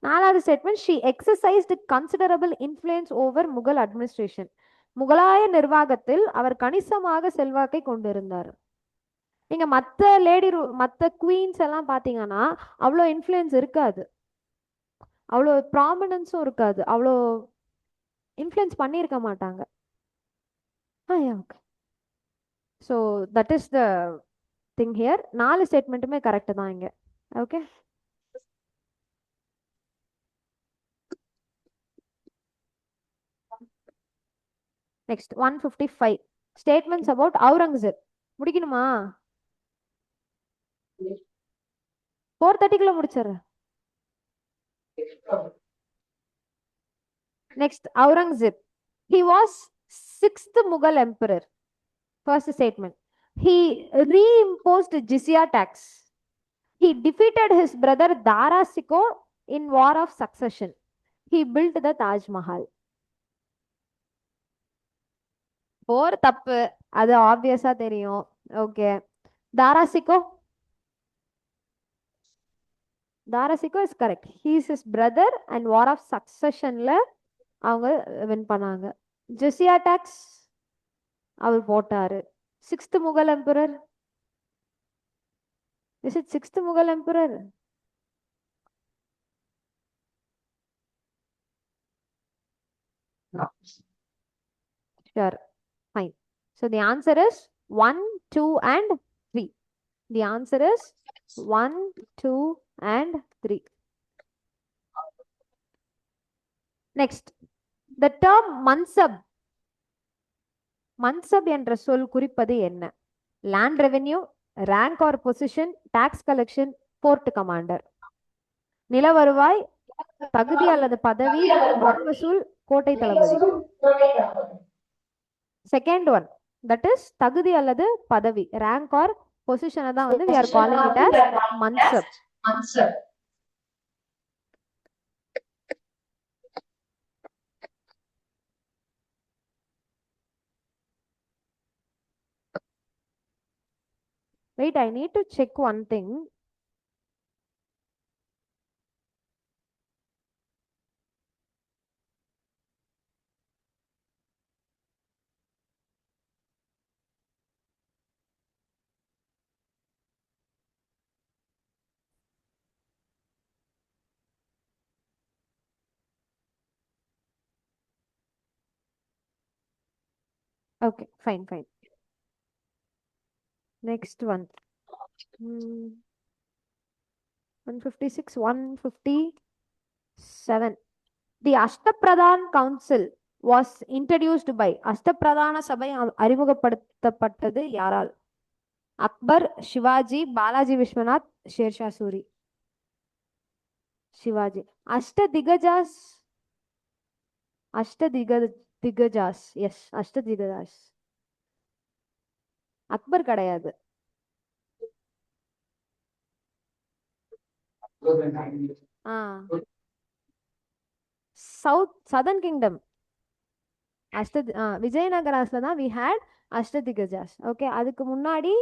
4வது statement she exercised considerable influence over Mughal administration. முகலாய நிர்வாகத்தில் அவர் கணிசமாக செல்வாக்கை கொண்டிருந்தார். நீங்க மத்த குவீன்ஸ் எல்லாம் பாத்தீங்கன்னா அவ்வளோ இன்ஃப்ளூயன்ஸ் இருக்காது, அவ்வளோ ப்ராமினன்ஸும் இருக்காது, அவ்வளோ இன்ஃப்ளூயன்ஸ் பண்ணியிருக்க மாட்டாங்க. Okay, so that is the thing here. 4 ஸ்டேட்மெண்ட்டுமே கரெக்ட் தான் இங்க. Okay, next 155 statements about Aurangzeb. முடிக்கணுமா? 4:30 முடிச்சிடுறேன். Next Aurangzeb. He was 6th Mughal emperor. First statement. He reimposed jizya tax. He defeated his brother Dara Shikoh in war of succession. He built the Taj Mahal. 4 தப்பு, அது ஆப்வியஸா தெரியும். Okay, Dara Shikoh is correct. He is his brother and war of successionல அவங்க வின் பண்ணாங்க. ஜிசியா டாக்ஸ் அவர் போட்டாரு. 6th Mughal emperor. Is it 6th Mughal emperor? No. Sure, fine. So the answer is 1, 2 and 3. The answer is 1, 2 and 3. Next, the term mansab என்ற சொல் குறிப்பது என்ன? Land revenue, rank or position, tax collection, port commander. நில வருவாய், தகுதி அல்லது பதவி, வசூல், கோட்டை தளபதி. Second one, that is தகுதி அல்லது பதவி, rank or position தான் வந்து we are calling it as mansab. Wait, I need to check one thing. Okay, fine. Next one. 156, 157. The Ashtapradhan Council was introduced by. அஷ்டபிரதான சபை அறிமுகப்படுத்தப்பட்டது யாரால்? அக்பர், சிவாஜி, பாலாஜி விஸ்வநாத், ஷேர்ஷா சூரி. சிவாஜி. அஷ்டதிகஜ திகஜாஸ். எஸ், அஷ்டதிகஜாஸ். அக்பர் கிடையாது. சதர்ன் கிங்டம் விஜயநகராஸ்ல தான் வி ஹேட் அஷ்டதிகஜாஸ். ஓகே, அதுக்கு முன்னாடி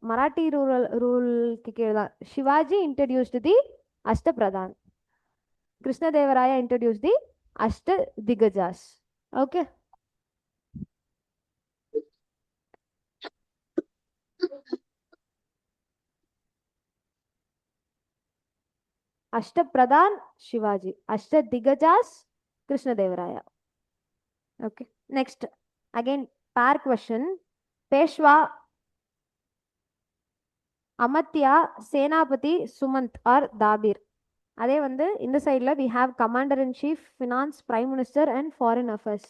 மராட்டி ரூலுக்கு கீழே தான் Shivaji introduced the Ashtapradhan. Krishnadevaraya introduce the Ashtadiggajas. Okay, Ashtapradhan Shivaji, Ashtadiggajas Krishnadevaraya. Okay, next again pair question. Peshwa, Amatya, Senapati, Sumant or Dabir. அதே வந்து இந்த சைடுல we have commander in chief, finance, prime minister and foreign affairs.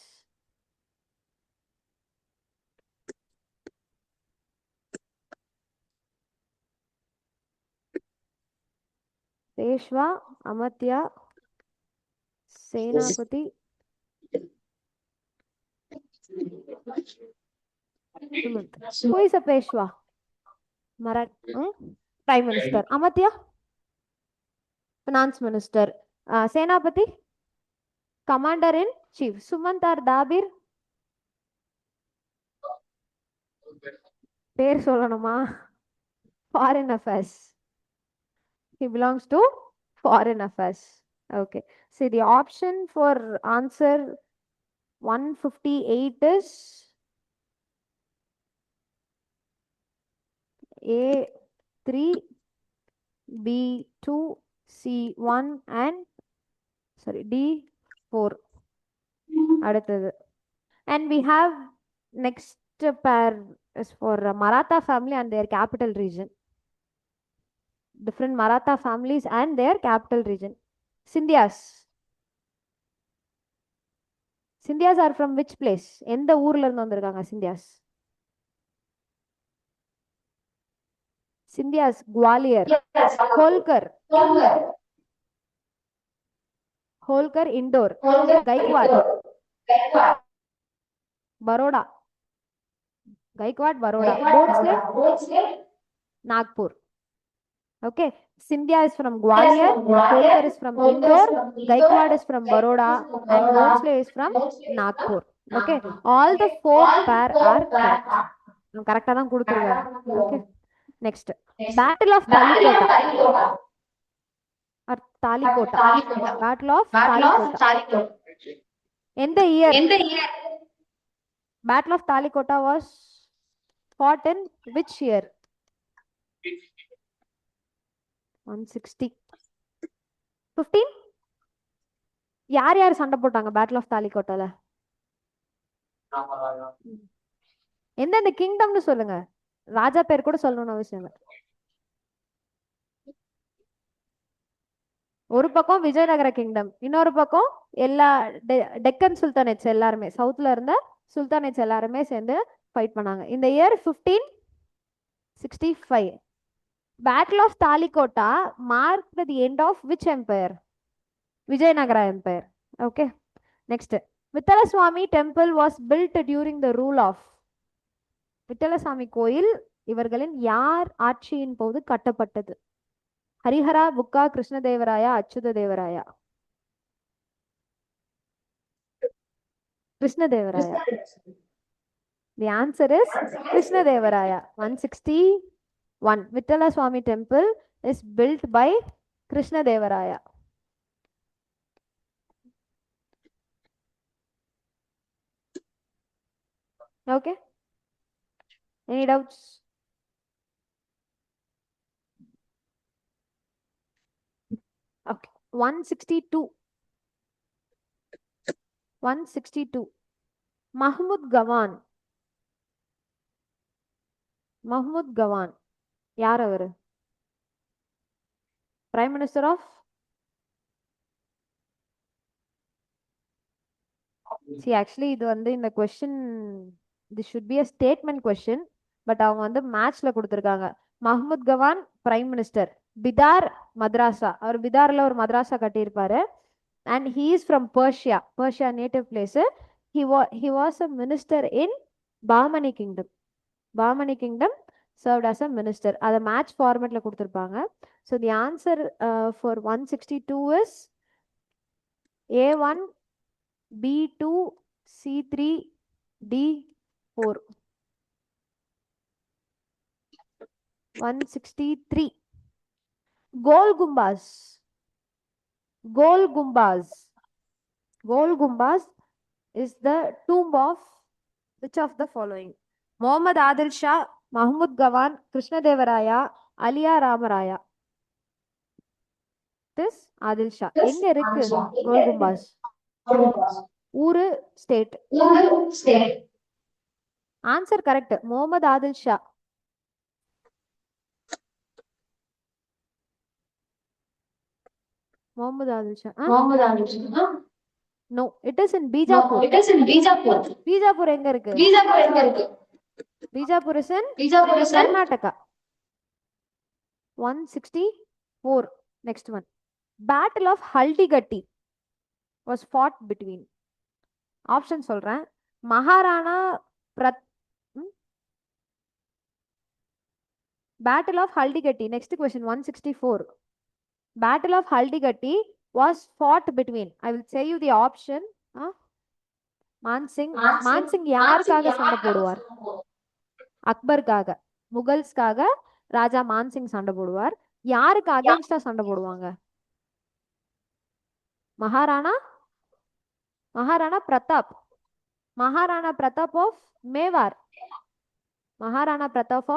Peshwa, Amatya, Senapati, Sumant. Who is a Peshwa? Prime minister. Amatya, finance minister. Senapati, commander in chief. Sumant or Dabir? பேர் சொல்லணுமா? Foreign affairs. He belongs to foreign affairs. Okay, so the option for answer 158 is A3, B2, C1 and D4. அடுத்தது. And we have next pair is for Maratha family and their capital region. Different Maratha families and their capital region. Sindhyas. Sindhyas are from which place? எந்த ஊர்ல இருந்து வந்திருக்காங்க Sindhyas? Sindhyas, Gwalior. Holkar, Indore. Gaikwad, Baroda. Bhosle, Nagpur. Okay, Sindhya is from Gwalior, Holkar is from Indore, Gaikwad is from Baroda and Bhosle is from Nagpur. Okay, all the four pair are correct. Correct ah dhaan kuduthirukanga. Okay, next, Battle of Talikota or Talikota. Battle of Talikota. In the year Battle of Talikota was fought in which year? 160. 15. யார் சண்டை போட்டாங்க பேட்டில் ஆஃப் தாலிகோட்டால? எந்தெந்த கிங்டம்னு சொல்லுங்க, ராஜா பேர் கூட சொல்லணும்னு அவசியம் இல்லை. ஒரு பக்கம் விஜயநகர கிங்டம், இன்னொரு பக்கம் எல்லா டெக்கன் சுல்தானேட்ஸ் எல்லாருமே, சவுத்ல இருந்த சுல்தானேட்ஸ் எல்லாருமே சேர்ந்து ஃபைட் பண்ணாங்க. இந்த year 1565. Battle of Talikota marked the end of which empire? Vijayanagara Empire. Okay, next, Vittalaswamy temple was built during the rule of. Vittalaswamy கோயில் இவர்களின் யார் ஆட்சியின் போது கட்டப்பட்டது? ஹரிஹரா, புக்கா, Krishnadevaraya, அச்சுததேவராயா? Krishnadevaraya. The answer is Krishnadevaraya. 161. Vittalaswamy temple is built by Krishnadevaraya. Okay, any doubts? Okay, 162. 162. Mahmud Gawan. Mahmud Gawan யார் அவரு? Prime Minister of? See, actually இது வந்து இந்த question, this should be a statement question, but அவங்க வந்து மேட்ச்ல கொடுத்திருக்காங்க. மஹ்மூத் கவான் பிரைம் மினிஸ்டர், பிதார் மദ്രാസா, அவர் பிதார்ல ஒரு மദ്രാസா கட்டியிருப்பாரு. and he is from Persia native place. He was a minister in Bahmani kingdom. Bahmani kingdom served as a minister. அதை match formatல கொடுத்திருப்பாங்க. So the answer for 162 is A1, B2, C3, D4. 163. Gol Gumbaz. Gol Gumbaz. Gol Gumbaz is the tomb of which of the following? Muhammad Adil Shah, Mahmud Gawan, Krishna Devaraya, Aliya Ramaraya. This Adil Shah. எங்க இருக்கு கோல் கும்பாஸ்? ஊரு state. Answer correct. Mohammed Adil Shah. Mohammed Adil Shah. No, it is in Bijapur. Bijapur எங்க இருக்கு? Bijapur is in Karnataka. 164. Next one. Battle of Haldigatti was fought between. Option சொல்றேன். Maharana Battle of Haldigatti. Next question 164. Battle of Haldigatti was fought between. I will say you the option. Mansingh யாருக்காக சண்டை போடுவார்? அக்பருக்காக. முகல்ஸ்க்காக ராஜா மான்சிங் சண்டை போடுவார். யாருக்கு அகைன்ஸ்டா சண்டை போடுவாங்க? Maharana Pratap. Maharana Pratap of Mewar. Maharana Pratap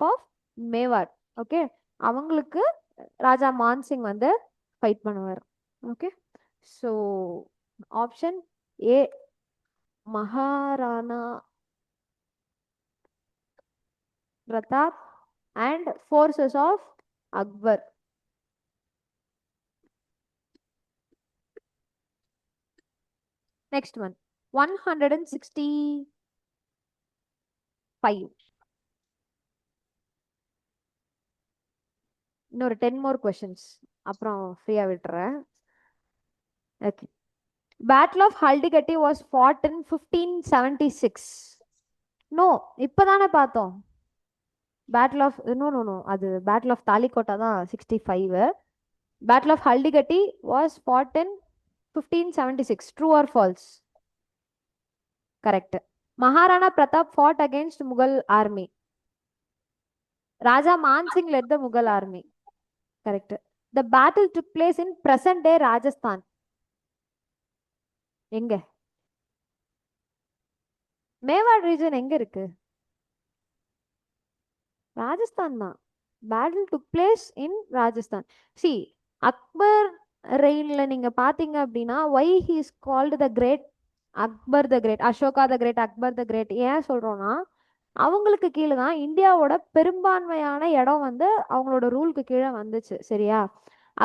of Mewar. Okay, அவங்களுக்கு ராஜா மான்சிங் வந்து ஃபைட் பண்ணுவார். Okay, so option A Maharana Pratap and forces of Akbar. Next one 165. இன்னொரு 10 more questions அப்புறம் ஃப்ரீயா விட்டுறேன். Okay. Battle of Haldigatti was fought in 1576. No, இப்பதானே பார்த்தோம். Battle of no அது Battle of Talikota தான் 65. Battle of Haldigatti was fought in 1576. True or false? Correct. Maharana Pratap fought against Mughal army. Raja Mansingh led the Mughal army. Correct. The battle took place in present day Rajasthan. எங்க? மேவாட் region எங்க இருக்கு? ராஜஸ்தான் தான். Battle took place in Rajasthan. See, Akbar ரெயின்ல நீங்க பாத்தீங்க அப்படின்னா why he is called the great Akbar the great, Ashoka the great, Akbar the great ஏன் சொல்றோம்னா அவங்களுக்கு கீழே தான் இந்தியாவோட பெரும்பான்மையான இடம் வந்து அவங்களோட ரூலுக்கு கீழே வந்துச்சு. சரியா?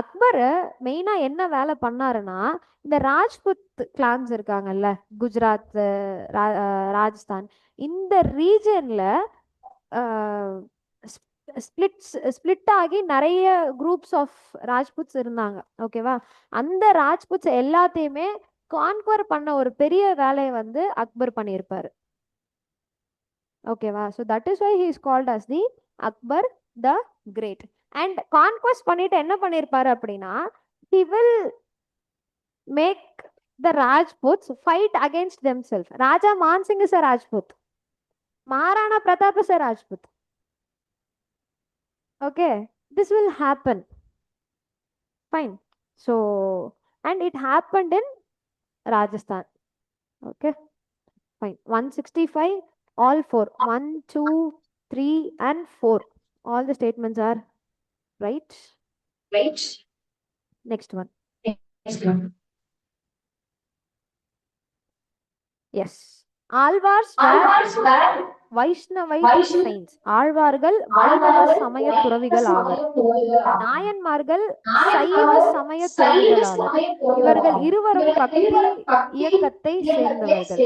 அக்பர் மெயினா என்ன வேலை பண்ணாருன்னா இந்த ராஜ்புத் கிளான்ஸ் இருக்காங்கல்ல, குஜராத், ராஜஸ்தான், இந்த ரீஜன்ல ஸ்பிளிட் ஆகி நிறைய குரூப்ஸ் ஆஃப் ராஜ்புட்ஸ் இருந்தாங்க. ஓகேவா? அந்த ராஜ்புட்ஸ் எல்லாத்தையுமே கான்குவர் பண்ண ஒரு பெரிய வேலையை வந்து அக்பர் பண்ணியிருப்பாரு. ஓகேவா? So that is why he is called as the Akbar the great. And conquest பண்ணிட்டு என்ன பண்ணியிருப்பாரு அப்படின்னா he will make the Rajputs fight against them self. Raja Man Singh is a Rajput, Maharana Pratap is a Rajput. Okay, this will happen. Fine. So, and it happened in Rajasthan. Okay, fine. 165, all four. 1, 2, 3, and 4. All the statements are right. Right. Next one. Yes. Alvars were Vaishnavite saints. ஆழ்வார்கள் வைணவ சமய துறவிகள் ஆவர். நாயன்மார்கள் சைவ சமய துறவிகள் ஆவர். இவர்கள் இருவரும் பக்தி இயக்கத்தை சேர்ந்தவர்கள்.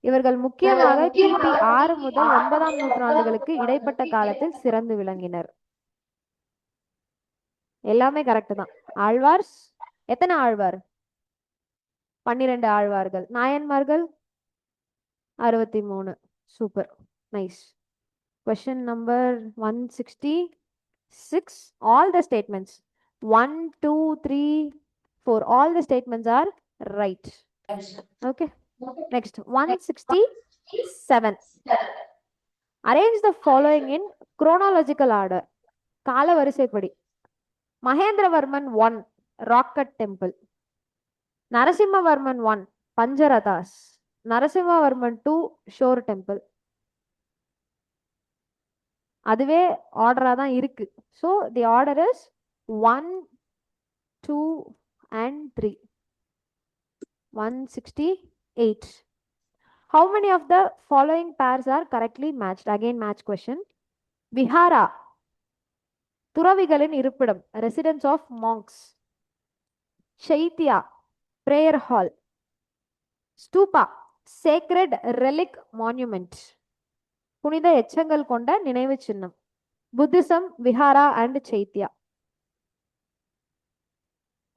இவர்கள் முக்கியமாக கிபி 6 முதல் 9ஆம் நூற்றாண்டுகளுக்கு இடைப்பட்ட காலத்தில் சிறந்து விளங்கினர். எல்லாமே கரெக்ட் தான். ஆழ்வார்ஸ் எத்தனை ஆழ்வார்? 12 ஆழ்வார்கள். நாயன்மார்கள் 63. Super, nice. Question number 166. All the statements 1, 2, 3, 4, all the statements are right. Okay. Next 167. Arrange the following in chronological order. கால வரிசைப்படி. Mahendravarman 1 rock cut temple, Narasimhavarman 1 Pancharathas, Narasimhavarman 2 shore temple. அதுவே ஆர்டரா தான் இருக்கு. So the order is 1, 2 and 3. 168. How many of the following pairs are correctly matched? Again match question. Vihara துறவிகளின் இருப்பிடம், residence of monks. Chaitya prayer hall. Stupa sacred relic monument, புனித எச்சங்கள் கொண்ட நினைவு சின்னம். Buddhism vihara and chaitya.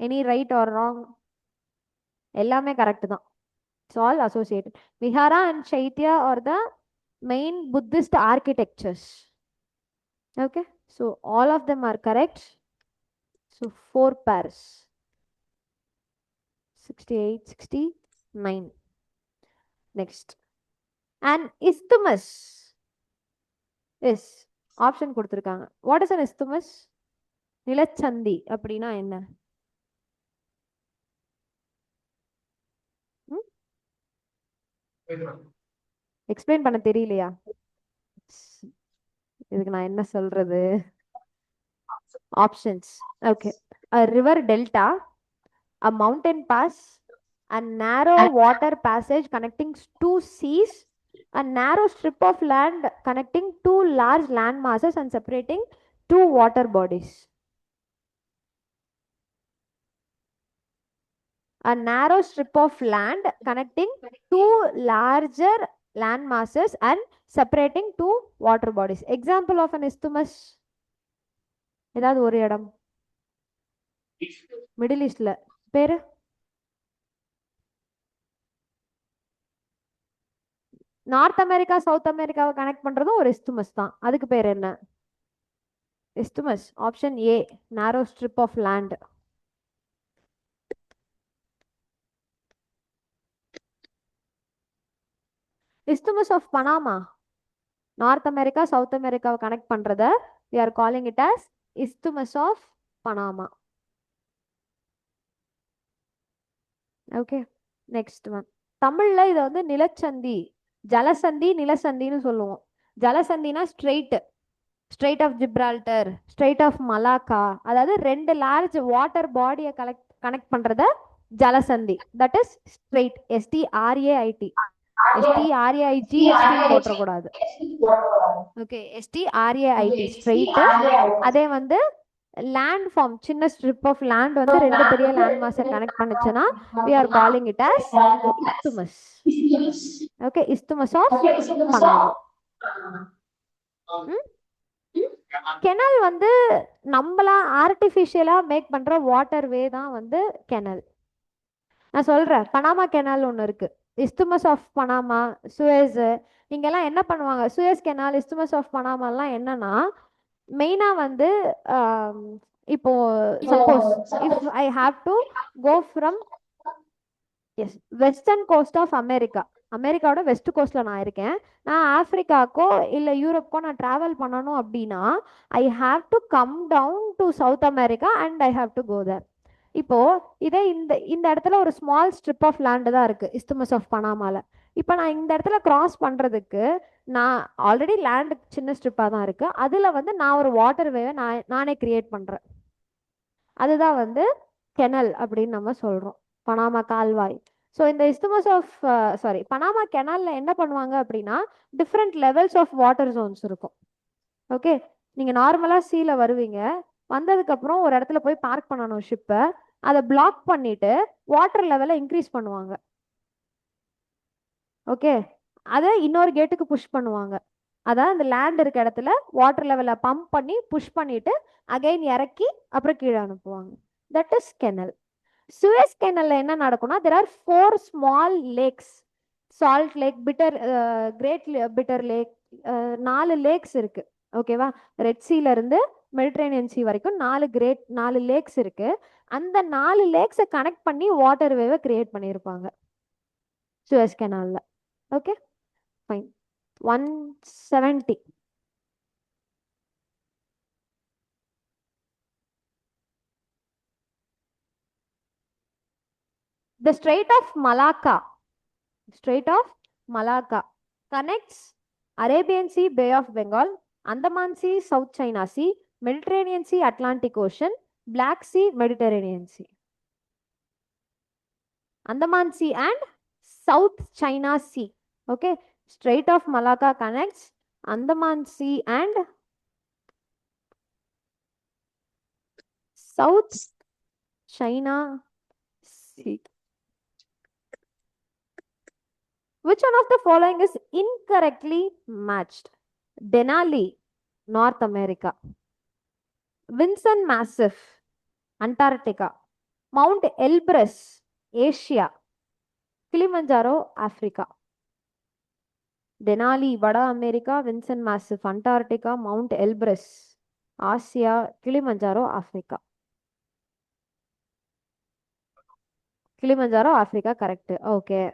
Any right or wrong? எல்லாமே கரெக்ட் தான். It's all associated. Vihara and chaitya are the main Buddhist architectures. Okay, so all of them are correct. So 4 pairs. 68, 69. Next, an isthmus is option கொடுத்திருக்காங்க. What is an isthmus? நிலச்சந்தி அப்படின்னா என்ன? எக்ஸ்பிளைன் பண்ண தெரியலையா? இதுக்கு நான் என்ன சொல்றது? Options. Okay, a river delta, a mountain pass, a narrow water passage connecting two seas, a narrow strip of land connecting two large land masses and separating two water bodies. A narrow strip of land connecting two larger land masses and separating two water bodies. Example of an isthmus. ஏதாவது ஒரு இடம் மிடில் ஈஸ்ட்ல பேரு? நார்த் அமெரிக்கா சவுத் அமெரிக்காவை கனெக்ட் பண்றதும் ஒரு isthmus தான். அதுக்கு பேர் என்ன? isthmus. Option A, narrow strip of land. isthmus of Panama, north America south அமெரிக்காவை கனெக்ட் பண்றத we are calling it as isthmus of Panama. Okay, next one. தமிழ்ல இத வந்து நிலச்சந்தி, ஜலசந்தி, நிலசந்தின்னு சொல்லுவோம். ஜலசந்தினா strait of Gibraltar, strait of Malacca, அதாவது 2 லார்ஜ் வாட்டர் பாடியை கனெக்ட் பண்றத ஜலசந்தி. That is strait. STRAIT. STRAIG போட்டக்கூடாது. ஓகே, STRAIT ஸ்ட்ரெயிட். அதே வந்து லேண்ட் ஃபார்ம், சின்ன ஸ்ட்ரிப் ஆஃப் லேண்ட் வந்து 2 பெரிய லேண்ட் மாஸை கனெக்ட் பண்ணுச்சுன்னா we are calling it as isthmus. ஓகே, isthmus of Panama. கெனல் வந்து நம்மளா ஆர்டிஃபிஷியலா மேக் பண்ற வாட்டர் வே தான் வந்து கெனல். நான் சொல்றேன், பனாமா கெனால் ஒன்று இருக்கு, isthmus ஆஃப் பனாமா, சுயஸ். இங்கெல்லாம் என்ன பண்ணுவாங்க, சுயஸ் கெனால், isthmus ஆஃப் பனாமாலாம் என்னன்னா மெயினா வந்து இப்போ suppose if I have to go from western coast of அமெரிக்காவோட வெஸ்ட் கோஸ்ட்ல நான் இருக்கேன், நான் ஆப்பிரிக்காக்கோ இல்லை யூரோப்கோ நான் டிராவல் பண்ணணும் அப்படின்னா I have to come down to South America and I have to go there. இப்போ இதே இந்த இடத்துல ஒரு ஸ்மால் ஸ்ட்ரிப் ஆஃப் லேண்டு தான் இருக்கு isthmus ஆஃப் பனாமால. இப்போ நான் இந்த இடத்துல கிராஸ் பண்றதுக்கு நான் ஆல்ரெடி லேண்டு சின்ன ஸ்ட்ரிப்பாக தான் இருக்கு, அதுல வந்து நான் ஒரு வாட்டர் வேவை நானே கிரியேட் பண்றேன். அதுதான் வந்து கெனல் அப்படின்னு நம்ம சொல்றோம், பனாமா கால்வாய். ஸோ இந்த isthmus ஆஃப் பனாமா கெனால்ல என்ன பண்ணுவாங்க அப்படின்னா different levels of water zones இருக்கும். ஓகே, நீங்க நார்மலா சீல வருவீங்க, வந்ததுக்கு அப்புறம் ஒரு இடத்துல போய் பார்க் பண்ணணும் ஷிப்பை, அதை பிளாக் பண்ணிட்டு வாட்டர் லெவலை இன்க்ரீஸ் பண்ணுவாங்க. ஓகே, அதை இன்னொரு கேட்டுக்கு புஷ் பண்ணுவாங்க. அதான் அந்த லேண்ட் இருக்க இடத்துல வாட்டர் லெவலை பம்ப் பண்ணி புஷ் பண்ணிட்டு அகைன் இறக்கி அப்புறம் கீழே அனுப்புவாங்க. That is canal. சுயஸ் கேனல்ல என்ன நடக்கும்னா there are 4 small lakes, salt lake, bitter, great bitter lake, 4 lakes இருக்கு. ஓகேவா? ரெட் சீல இருந்து மெடிட்ரேனியன் சி வரைக்கும் 4 லேக்ஸ் இருக்கு. அந்த 4 லேக்ஸை கனெக்ட் பண்ணி வாட்டர் வேவை கிரியேட் பண்ணியிருப்பாங்க சுயஸ் கெனால்ல. Okay fine. 170. The Strait of Malacca connects Arabian Sea, Bay of Bengal, Andaman Sea, South China Sea, Mediterranean Sea, Atlantic Ocean, Black Sea, Mediterranean Sea. Andaman Sea and South China Sea. Okay, Strait of Malacca connects Andaman Sea and South China Sea. Which one of the following is incorrectly matched? Denali, North America. Vinson Massif, Antarctica. Mount Elbrus, Asia. Kilimanjaro, Africa. Denali, Vada America. Vinson Massif, Antarctica. Mount Elbrus, Asia. Kilimanjaro, Africa. Kilimanjaro, Africa, correct. Okay.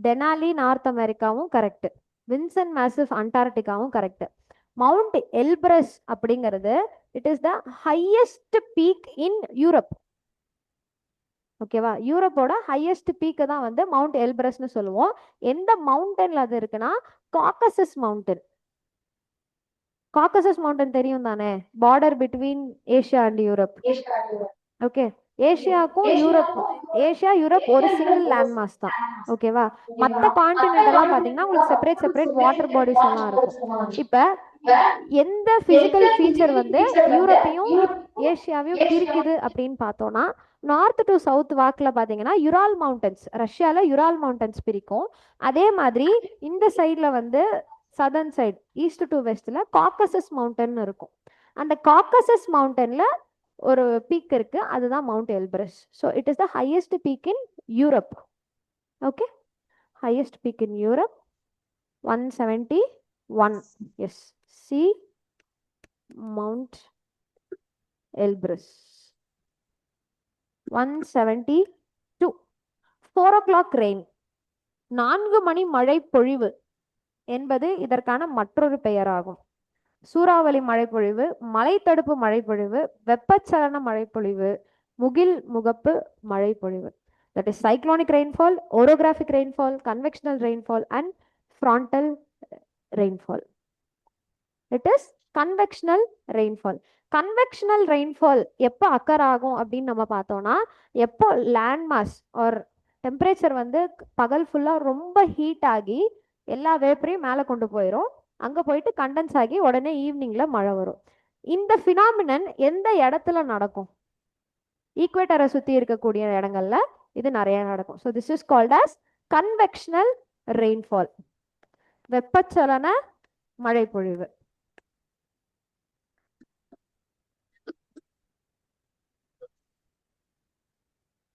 Denali, North America, correct. Vinson Massif, Antarctica, correct. Mount Elbrus அப்படிங்கிறது it is the highest peak in Europe. ஓகேவா? யூரோப்போட ஹையஸ்ட் பீக்கு தான் வந்து மவுண்ட் எல்பிரஸ்னு சொல்லுவோம். எந்த மவுண்டன்ல அது இருக்குன்னா காக்கசஸ் மவுண்டன். காக்கசஸ் மவுண்டன் தெரியும் தானே? Border between Asia and Europe. Okay, ஏஷியாக்கும் யூரோப் ஒரு சிங்கிள் லேண்ட் மாஸ் தான். ஓகேவா? மற்ற கான்டினென்ட் எல்லாம் பாத்தீங்கன்னா உங்களுக்கு செப்பரேட் வாட்டர் பாடிஸ் எல்லாம் இருக்கும். இப்ப எந்த பிசிக்கல் ஃபீச்சர் வந்து யூரோப்பையும் ஏஷியாவையும் பிரிக்குது அப்படின்னு பார்த்தோம்னா நார்த் டு சவுத் வாக்கில் பார்த்தீங்கன்னா யுரால் மவுண்டன்ஸ், ரஷ்யாவில் யுரால் மவுண்டன்ஸ் பிரிக்கும். அதே மாதிரி இந்த சைடில் வந்து சதர்ன் சைடு ஈஸ்ட் டு வெஸ்டில் காக்கசஸ் மவுண்டன் இருக்கும். அந்த காக்கசஸ் மவுண்டனில் ஒரு பீக் இருக்கு, அதுதான் mount Elbrus. So it is the highest peak in Europe. Okay, highest peak in Europe. 171. Yes, C mount Elbrus. 172. 4 o'clock rain, 4 மணி மழை பொழிவு என்பது இதற்கான மற்றொரு பெயராகும். சூறாவளி மழைப்பொழிவு, மலை தடுப்பு மழைப்பொழிவு, வெப்பச்சலன மழைப்பொழிவு, முகில் முகப்பு மழைப்பொழிவு. That is cyclonic rainfall, orographic rainfall, convectional rainfall and frontal rainfall. It is convectional rainfall. Conventional rainfall எப்போ அக்கர் ஆகும் அப்படின்னு நம்ம பார்த்தோம்னா எப்போ லேண்ட் மாஸ் ஆர் டெம்பரேச்சர் வந்து பகல் ஃபுல்லாக ரொம்ப ஹீட் ஆகி எல்லா வேப்பரையும் மேலே கொண்டு போயிடும். அங்கே போயிட்டு கண்டென்ஸ் ஆகி உடனே ஈவினிங்கில் மழை வரும். இந்த ஃபினாமினன் எந்த இடத்துல நடக்கும்? ஈக்குவேட்டரை சுற்றி இருக்கக்கூடிய இடங்கள்ல இது நிறைய நடக்கும். So this is called as convectional rainfall, வெப்பச்சலன மழை பொழிவு.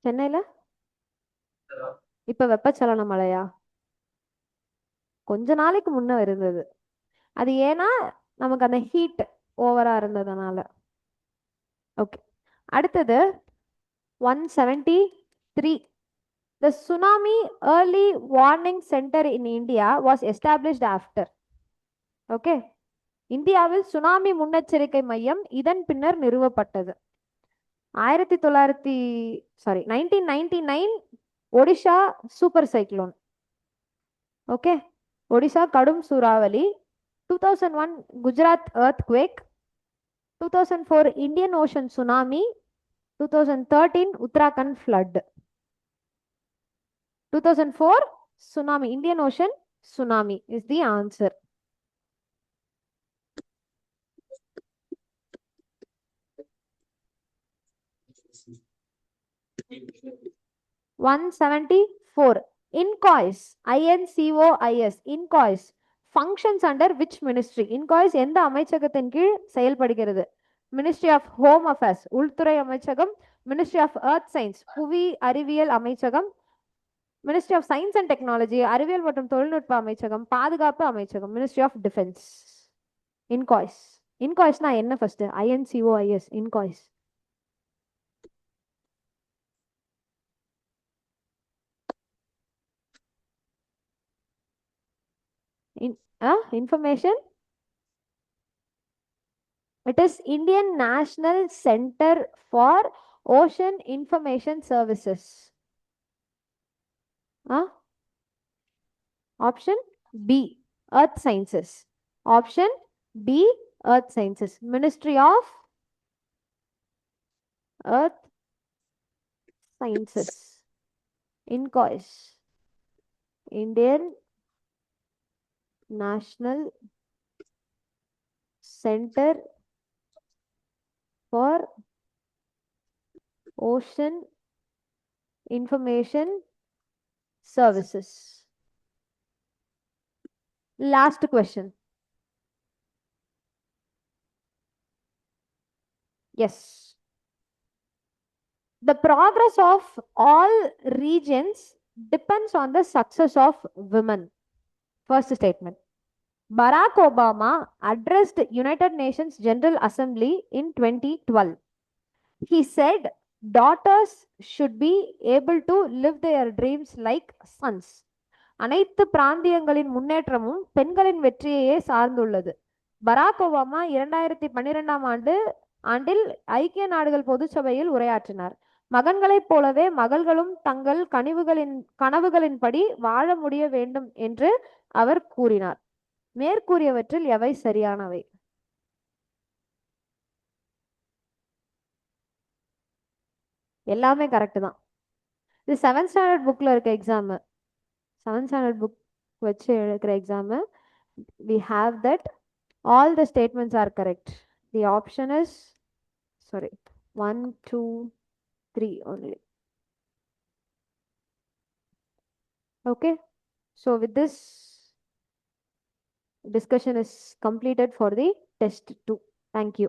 சென்னையில இப்ப வெப்பச்சலன மழையா? கொஞ்ச நாளைக்கு முன்ன இருந்தது. அது ஏன்னா நமக்கு அந்த ஹீட் ஓவரா இருந்ததுனால. ஓகே, அடுத்தது 173. The tsunami early warning center in India was established after. Okay, இந்தியாவில் சுனாமி முன்னெச்சரிக்கை மையம் இதன் பின்னர் நிறுவப்பட்டது. 1999 Odisha super cyclone. Okay, Odisha கடும் சூறாவளி. 2001 Gujarat earthquake. 2004 Indian ocean tsunami. 2013 Uttarakhand flood. 2004 tsunami, Indian Ocean tsunami is the answer. (174) INCOIS, INCOIS, INCOIS functions under which ministry? INCOIS எந்த அமைச்சகத்தின் கீழ் செயல்படுகிறது? மினிஸ்ட்ரி ஆஃப் ஹோம் அஃபேர்ஸ் உள்துறை அமைச்சகம், மினிஸ்ட்ரி ஆஃப் எர்த் சயின்ஸ் புவி அறிவியல் அமைச்சகம், ministry of science and technology அறிவியல் மற்றும் தொழில்நுட்ப அமைச்சகம், பாதுகாப்பு அமைச்சகம், மினிஸ்ட்ரி ஆஃப் டிஃபென்ஸ். இன்காய்ஸ். இன்காய்ஸ்னா என்ன first? INCOIS INCOIS. Information. It is Indian National Center for Ocean Information Services. Option B, Earth Sciences. Option B, Earth Sciences. Ministry of Earth Sciences. INCOIS. Indian National Center for Ocean Information Services. Last question. Yes. The progress of all regions depends on the success of women. First statement. Barack Obama addressed United Nations General Assembly in 2012. He said daughters should be able to live their dreams like sons. அனைத்து பிராந்தியங்களின் முன்னேற்றமும் பெண்களின் வெற்றியையே சார்ந்துள்ளது. பராக் ஒபாமா 2012 ஆண்டில் ஐக்கிய நாடுகள் பொதுச்சபையில் உரையாற்றினார். மகன்களைப் போலவே மகள்களும் தங்கள் கனவுகளின்படி வாழ முடிய வேண்டும் என்று அவர் கூறினார். மேற்கூறியவற்றில் எவை சரியானவை? எல்லாமே கரெக்ட் தான். இது 7th ஸ்டாண்டர்ட் புக்ல இருக்க எக்ஸாம். 7th ஸ்டாண்டர்ட் புக் வச்சு எழுதுற exam. We have that all the statements are correct. The option is 1, 2, 3 only. Okay, so with this discussion is completed for the test 2. Thank you.